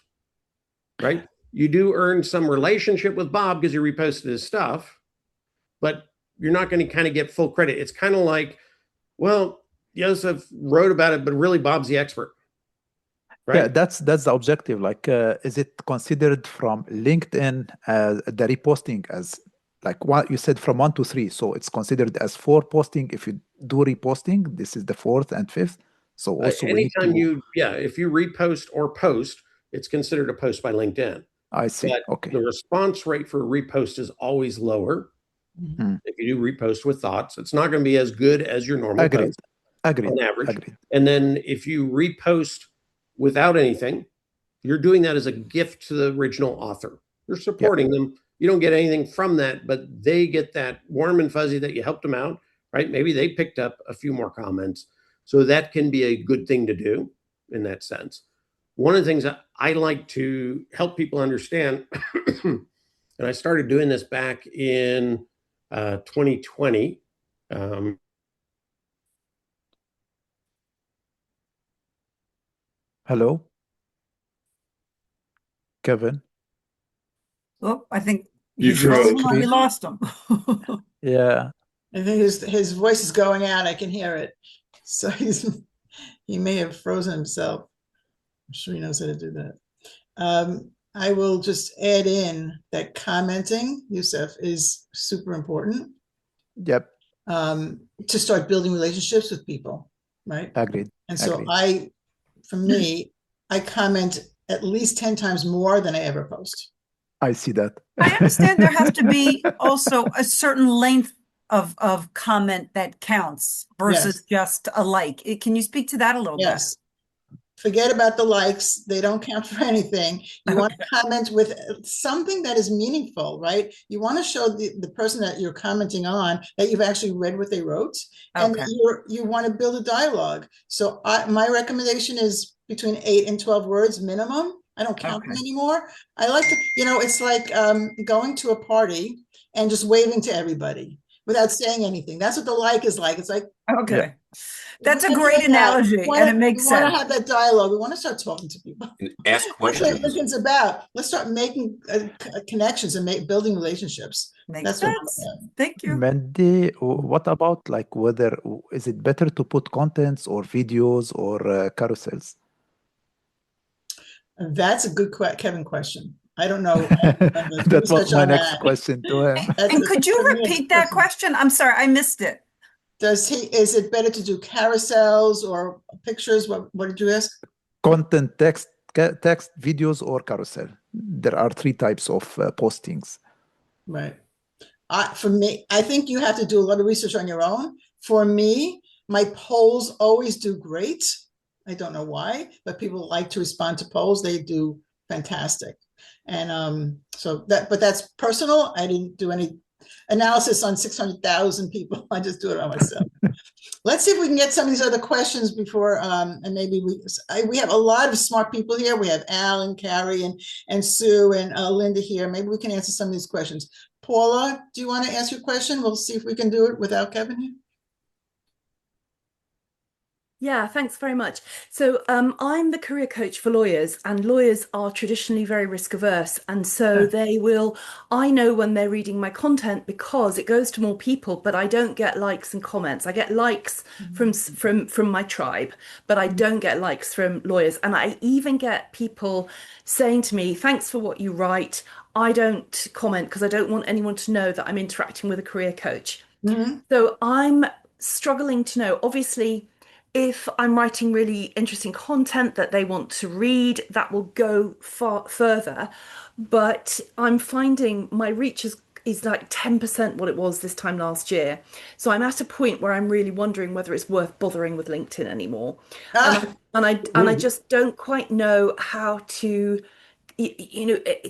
right? You do earn some relationship with Bob because you reposted his stuff, but you're not going to kind of get full credit. It's kind of like, well, Joseph wrote about it, but really Bob's the expert, right? Yeah, that's the objective. Like, is it considered from LinkedIn as the reposting as like what you said from 1 to 3? So it's considered as 4 posting. If you do reposting, this is the 4th and 5th. So also we need Anytime to. if you repost or post, it's considered a post by LinkedIn. I see. But Okay. the response rate for a repost is always lower. If you do repost with thoughts, it's not going to be as good as your normal Agreed. post Agreed. on average. Agreed. And then if you repost without anything, you're doing that as a gift to the original author. You're supporting them. You don't get anything from that, but they get that warm and fuzzy that you helped them out, right? Maybe they picked up a few more comments. So that can be a good thing to do in that sense. One of the things that I like to help people understand, and I started doing this back in 2020. Hello, Kevin. Oh, I think You he's drew a frozen or we screen. lost him. Yeah. I think his voice is going out. I can hear it. So he may have frozen himself. I'm sure he knows how to do that. I will just add in that commenting, Youssef, is super important. Yep. To start building relationships with people, right? Agreed. And so Agreed. for me, I comment at least 10 times more than I ever post. I see that. I understand there has to be also a certain length of comment that counts versus just a like. Can you speak to that a little bit? Yes. Forget about the likes. They don't count for anything. You want to comment with something that is meaningful, right? You want to show the person that you're commenting on that you've actually read what they wrote, and that you want to build a dialogue. So my recommendation is between 8 and 12 words minimum. I don't count them anymore. I like to, it's like going to a party and just waving to everybody without saying anything. That's what the like is like. It's like, okay. That's a great analogy, and it makes sense. We want to have that dialogue. We want to start talking to people. Ask questions. That's what LinkedIn's about. Let's start making connections and building relationships. Makes sense. Thank you. Mandy, what about like whether is it better to put contents or videos or carousels? That's a good Kevin question. I don't know. That was my next question to him. And could you repeat that question? I'm sorry, I missed it. Is it better to do carousels or pictures? What did you ask? Content, text, videos, or carousel. There are three types of postings. Right. For me, I think you have to do a lot of research on your own. For me, my polls always do great. I don't know why, but people like to respond to polls. They do fantastic. And but that's personal. I didn't do any analysis on 600,000 people. I just do it on myself. Let's see if we can get some of these other questions before, and maybe we have a lot of smart people here. We have Al and Carrie and Sue and Linda here. Maybe we can answer some of these questions. Paula, do you want to ask your question? We'll see if we can do it without Kevin here. Yeah, thanks very much. So I'm the career coach for lawyers, and lawyers are traditionally very risk averse. And so I know when they're reading my content because it goes to more people, but I don't get likes and comments. I get likes from my tribe, but I don't get likes from lawyers. And I even get people saying to me, thanks for what you write. I don't comment because I don't want anyone to know that I'm interacting with a career coach. So I'm struggling to know, obviously, if I'm writing really interesting content that they want to read, that will go far further. But I'm finding my reach is like 10% what it was this time last year. So I'm at a point where I'm really wondering whether it's worth bothering with LinkedIn anymore. And I just don't quite know how to,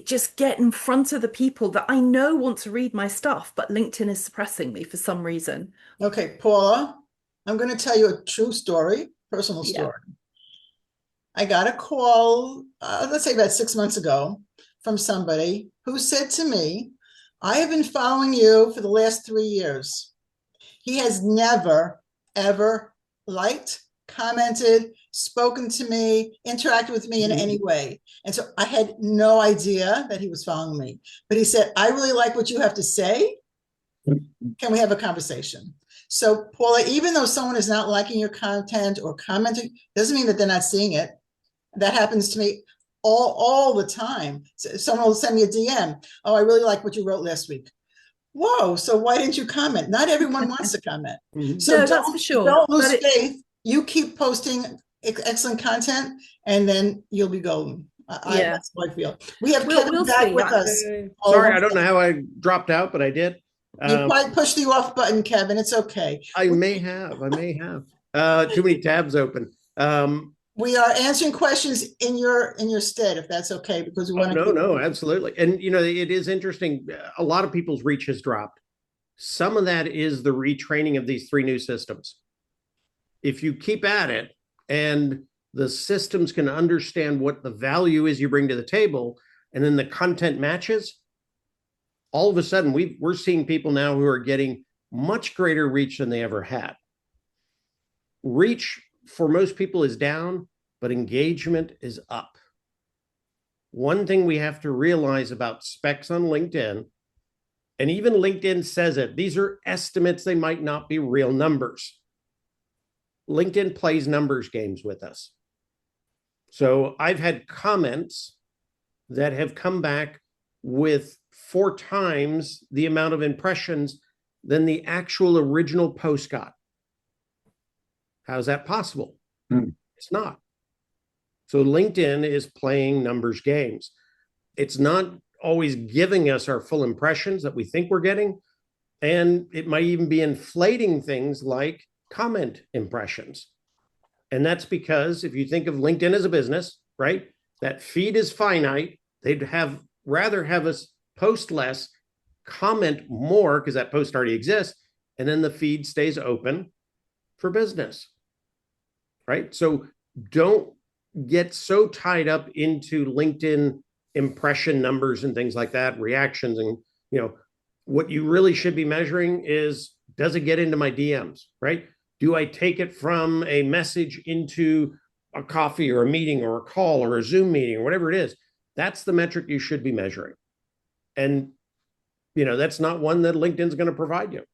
just get in front of the people that I know want to read my stuff, but LinkedIn is suppressing me for some reason. Okay, Paula, I'm going to tell you a true story, personal story. I got a call, let's say about 6 months ago, from somebody who said to me, I have been following you for the last 3 years. He has never, ever liked, commented, spoken to me, interacted with me in any way. And so I had no idea that he was following me. But he said, I really like what you have to say. Can we have a conversation? So, Paula, even though someone is not liking your content or commenting, doesn't mean that they're not seeing it. That happens to me all the time. Someone will send me a DM. Oh, I really like what you wrote last week. Whoa, so why didn't you comment? Not everyone wants to comment. So no, that's for sure. Don't lose faith. You keep posting excellent content, and then you'll be golden. That's how I feel. We have Kevin back with us. Sorry, I don't know how I dropped out, but I did. You probably pushed the off button, Kevin. It's okay. I may have. Too many tabs open. We are answering questions in your stead, if that's okay, because we want to. No, absolutely. And it is interesting. A lot of people's reach has dropped. Some of that is the retraining of these 3 new systems. If you keep at it and the systems can understand what the value is you bring to the table, and then the content matches, all of a sudden we're seeing people now who are getting much greater reach than they ever had. Reach for most people is down, but engagement is up. One thing we have to realize about specs on LinkedIn, and even LinkedIn says it, these are estimates, they might not be real numbers. LinkedIn plays numbers games with us. So I've had comments that have come back with 4 times the amount of impressions than the actual original post got. How's that possible? It's not. So LinkedIn is playing numbers games. It's not always giving us our full impressions that we think we're getting. And it might even be inflating things like comment impressions. And that's because if you think of LinkedIn as a business, right, that feed is finite. They'd rather have us post less, comment more, because that post already exists, and then the feed stays open for business, right? So don't get so tied up into LinkedIn impression numbers and things like that, reactions. And, what you really should be measuring is, does it get into my DMs, right? Do I take it from a message into a coffee or a meeting or a call or a Zoom meeting or whatever it is? That's the metric you should be measuring. And, that's not one that LinkedIn's going to provide you,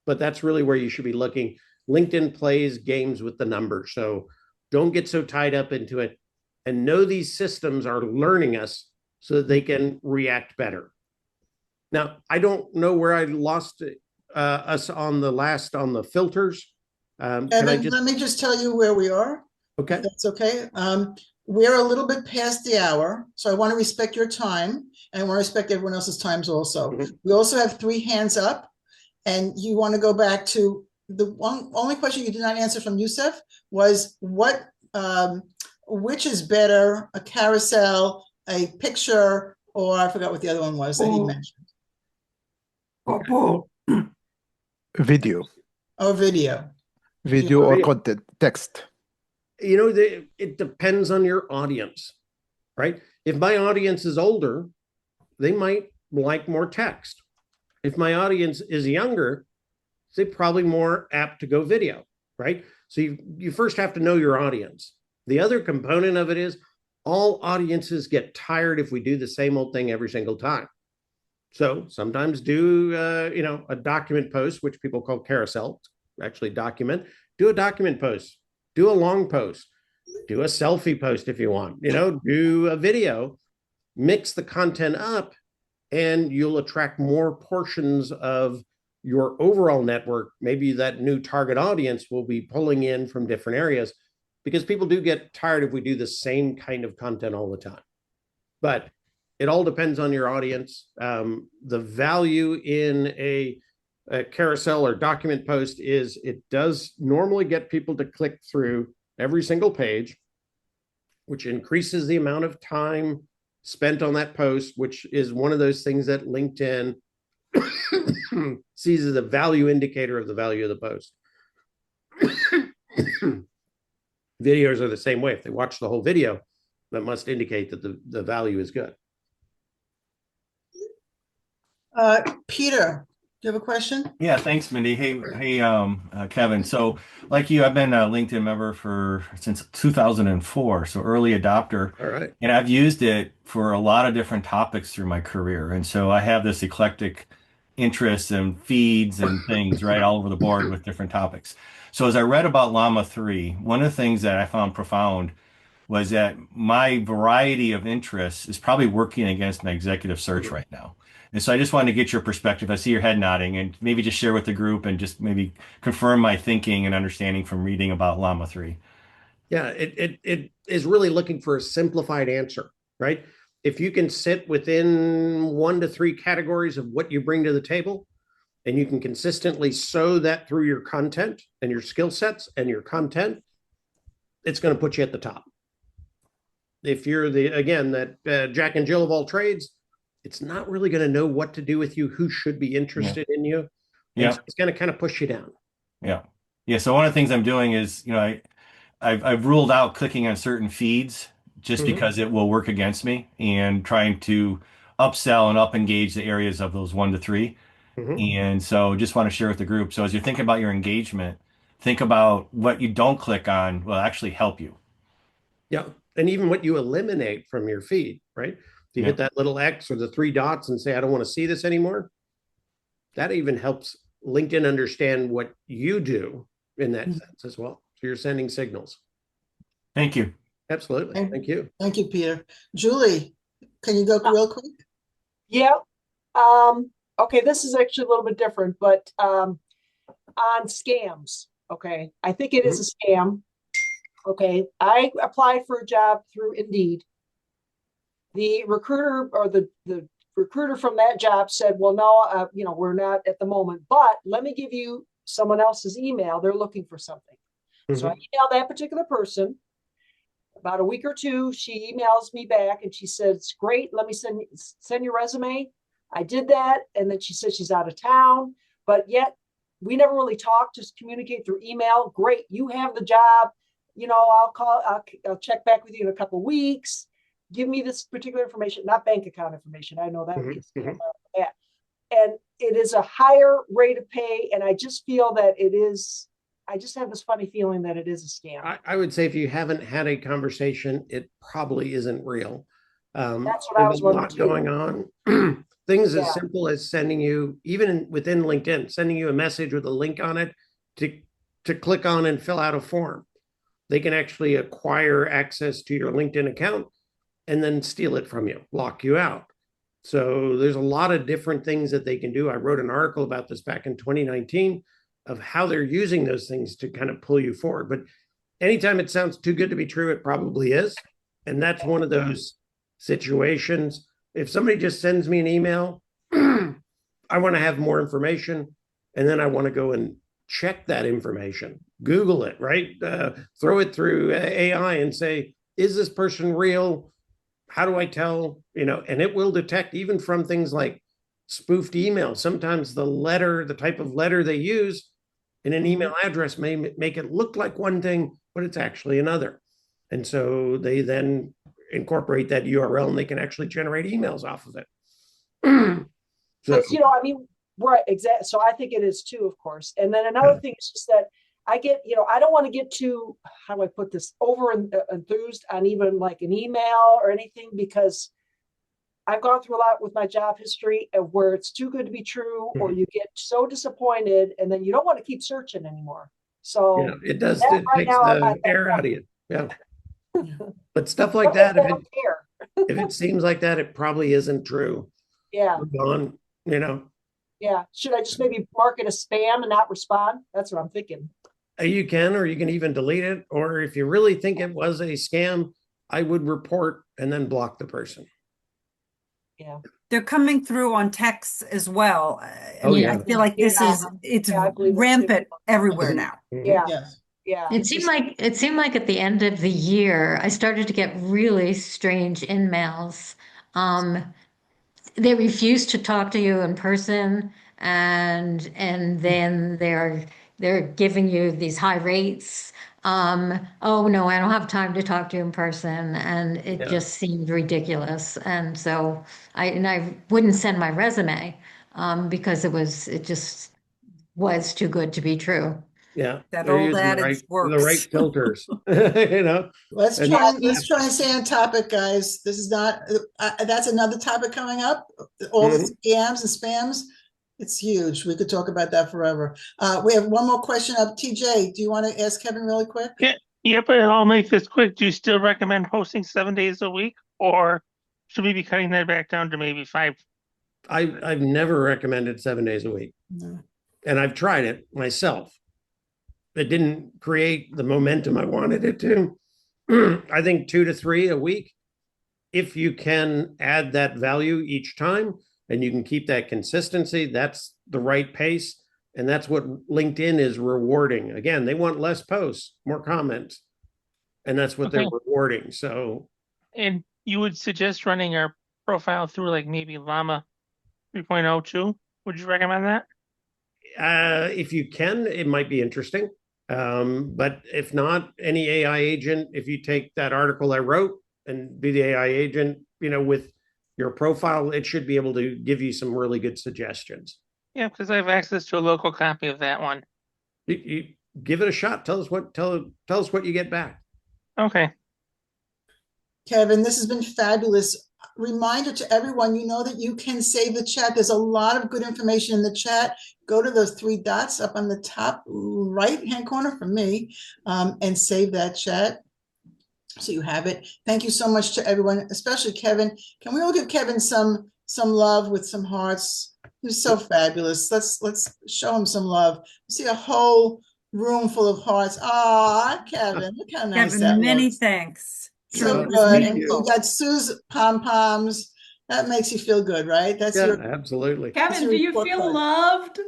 but that's really where you should be looking. LinkedIn plays games with the numbers. So don't get so tied up into it, and know these systems are learning us so that they can react better. Now, I don't know where I lost us on the filters. Can I Evan, just, let me just tell you where we are, okay. if that's okay. We're a little bit past the hour, so I want to respect your time, and I want to respect everyone else's times also. Mhm. We also have 3 hands up, and you want to go back to the only question you did not answer from Youssef was which is better, a carousel, a picture, or I forgot what the other one was that he mentioned. Video. Oh, video. Video or content, text. You know, it depends on your audience, right? If my audience is older, they might like more text. If my audience is younger, they're probably more apt to go video, right? So you first have to know your audience. The other component of it is all audiences get tired if we do the same old thing every single time. So sometimes do a document post, which people call carousel, actually document. Do a document post, do a long post, do a selfie post if you want, do a video, mix the content up, and you'll attract more portions of your overall network. Maybe that new target audience will be pulling in from different areas, because people do get tired if we do the same kind of content all the time. But it all depends on your audience. The value in a carousel or document post is it does normally get people to click through every single page, which increases the amount of time spent on that post, which is one of those things that LinkedIn sees as a value indicator of the value of the post. Videos are the same way. If they watch the whole video, that must indicate that the value is good. Peter, do you have a question? Yeah, thanks, Mindy. Hey, Kevin. So, like you, I've been a LinkedIn member since 2004, so early adopter. All right. And I've used it for a lot of different topics through my career. And so I have this eclectic interests and feeds and things right all over the board with different topics. So as I read about Llama 3, one of the things that I found profound was that my variety of interests is probably working against my executive search right now. And so I just wanted to get your perspective. I see your head nodding, and maybe just share with the group and just maybe confirm my thinking and understanding from reading about Llama 3. Yeah, it is really looking for a simplified answer, right? If you can sit within 1 to 3 categories of what you bring to the table, and you can consistently sow that through your content and your skill sets and your content, it's going to put you at the top. If you're that Jack and Jill of all trades, it's not really going to know what to do with you, who should be interested in you. Yeah, it's going to kind of push you down. Yeah. So one of the things I'm doing is, I've ruled out clicking on certain feeds just because it will work against me, and trying to upsell and up engage the areas of those 1 to 3. And so just want to share with the group. So as you're thinking about your engagement, think about what you don't click on will actually help you. Yeah. And even what you eliminate from your feed, right? If you hit that little X or the 3 dots and say, I don't want to see this anymore, that even helps LinkedIn understand what you do in that sense as well. So you're sending signals. Thank you. Absolutely. Thank you. Thank you, Peter. Julie, can you go real quick? Yeah. Okay, this is actually a little bit different, but on scams, okay, I think it is a scam. Okay, I applied for a job through Indeed. The recruiter or the recruiter from that job said, well, no, we're not at the moment, but let me give you someone else's email. They're looking for something. So I emailed that particular person. About a week or two, she emails me back and she says, great, let me send your resume. I did that. And then she said she's out of town, but yet we never really talked, just communicate through email. Great. You have the job. I'll check back with you in a couple of weeks. Give me this particular information, not bank account information. I know that would be a scam. And it is a higher rate of pay. And I just feel that I just have this funny feeling that it is a scam. I would say if you haven't had a conversation, it probably isn't real. That's what I was wondering. There's a lot going on. Things as simple as sending you, even within LinkedIn, sending you a message with a link on it to click on and fill out a form. They can actually acquire access to your LinkedIn account and then steal it from you, lock you out. So there's a lot of different things that they can do. I wrote an article about this back in 2019 of how they're using those things to kind of pull you forward. But anytime it sounds too good to be true, it probably is. And that's one of those situations. If somebody just sends me an email, I want to have more information. And then I want to go and check that information, Google it, right? Throw it through AI and say, is this person real? How do I tell? And it will detect even from things like spoofed emails. Sometimes the type of letter they use in an email address may make it look like one thing, but it's actually another. And so they then incorporate that URL and they can actually generate emails off of it. So, I mean, right, exactly. So I think it is too, of course. And then another thing is just that I get, I don't want to get too, how do I put this, over enthused on even like an email or anything, because I've gone through a lot with my job history of where it's too good to be true, or you get so disappointed and then you don't want to keep searching anymore. So it does, it right takes now, the air out of you. Yeah. But stuff like that, if it seems like that, it probably isn't true. Yeah. We're gone, Yeah. Should I just maybe mark it as spam and not respond? That's what I'm thinking. You can, or you can even delete it. Or if you really think it was a scam, I would report and then block the person. Yeah. They're coming through on text as well. I Oh, mean, yeah. I feel like it's I believe it rampant too. everywhere now. Yeah. Yes. Yeah. It seemed like at the end of the year, I started to get really strange emails. They refuse to talk to you in person, and then they're giving you these high rates. Oh no, I don't have time to talk to you in person, and it just seemed ridiculous. And so I wouldn't send my resume because it just was too good to be true. Yeah, That they're old using adage the works. right filters. Let's try and stay on topic, guys. This is not. That's another topic coming up. All the scams and spams. It's huge. We could talk about that forever. We have one more question up. TJ, do you want to ask Kevin really quick? Yeah, but I'll make this quick. Do you still recommend posting 7 days a week, or should we be cutting that back down to maybe 5? I've never recommended 7 days a week, and I've tried it myself. It didn't create the momentum I wanted it to. I think 2 to 3 a week, if you can add that value each time and you can keep that consistency, that's the right pace. And that's what LinkedIn is rewarding. Again, they want less posts, more comments, and that's what they're rewarding. So, and you would suggest running our profile through like maybe Llama 3.0 too? Would you recommend that? If you can, it might be interesting. But if not, any AI agent, if you take that article I wrote and be the AI agent, with your profile, it should be able to give you some really good suggestions. Yeah, because I have access to a local copy of that one. You give it a shot. Tell us what you get back. Okay. Kevin, this has been fabulous. Reminder to everyone, that you can save the chat. There's a lot of good information in the chat. Go to those 3 dots up on the top right-hand corner for me, and save that chat so you have it. Thank you so much to everyone, especially Kevin. Can we all give Kevin some love with some hearts? He was so fabulous. Let's show him some love. See a whole room full of hearts. Ah, Kevin, look how nice Kevin, that many looks. thanks. So good. And you got Sue's pom-poms. That makes you feel good, right? That's absolutely. Kevin, do you feel loved?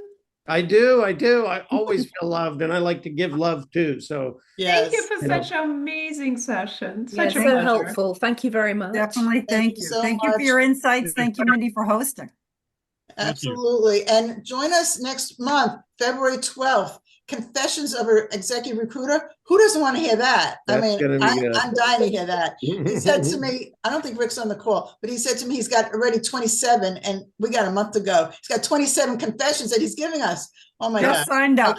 I do. I always feel loved, and I like to give love too. So thank you for such an amazing session. Such a so pleasure. helpful. Thank you very much. Definitely. Thank you. So thank you for your insights. Thank you, Mindy, for hosting. Absolutely. And join us next month, February 12th. Confessions of an Executive Recruiter. Who doesn't want to hear that? I'm dying to hear that. He said to me, I don't think Rick's on the call, but he said to me he's got already 27 and we got a month to go. He's got 27 confessions that he's giving us. Oh my God. Signed up.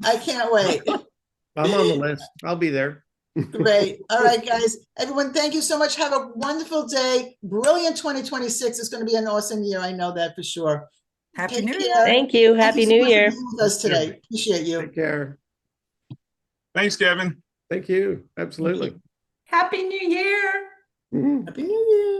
I can't wait. I'm on the list. I'll be there. Great. All right, guys. Everyone, thank you so much. Have a wonderful day. Brilliant 2026. It's going to be an awesome year. I know that for sure. Happy New Year. Thank you. Happy New Year. With us today. Appreciate you. Take care. Thanks, Kevin. Thank you. Absolutely. Happy New Year. Happy New Year.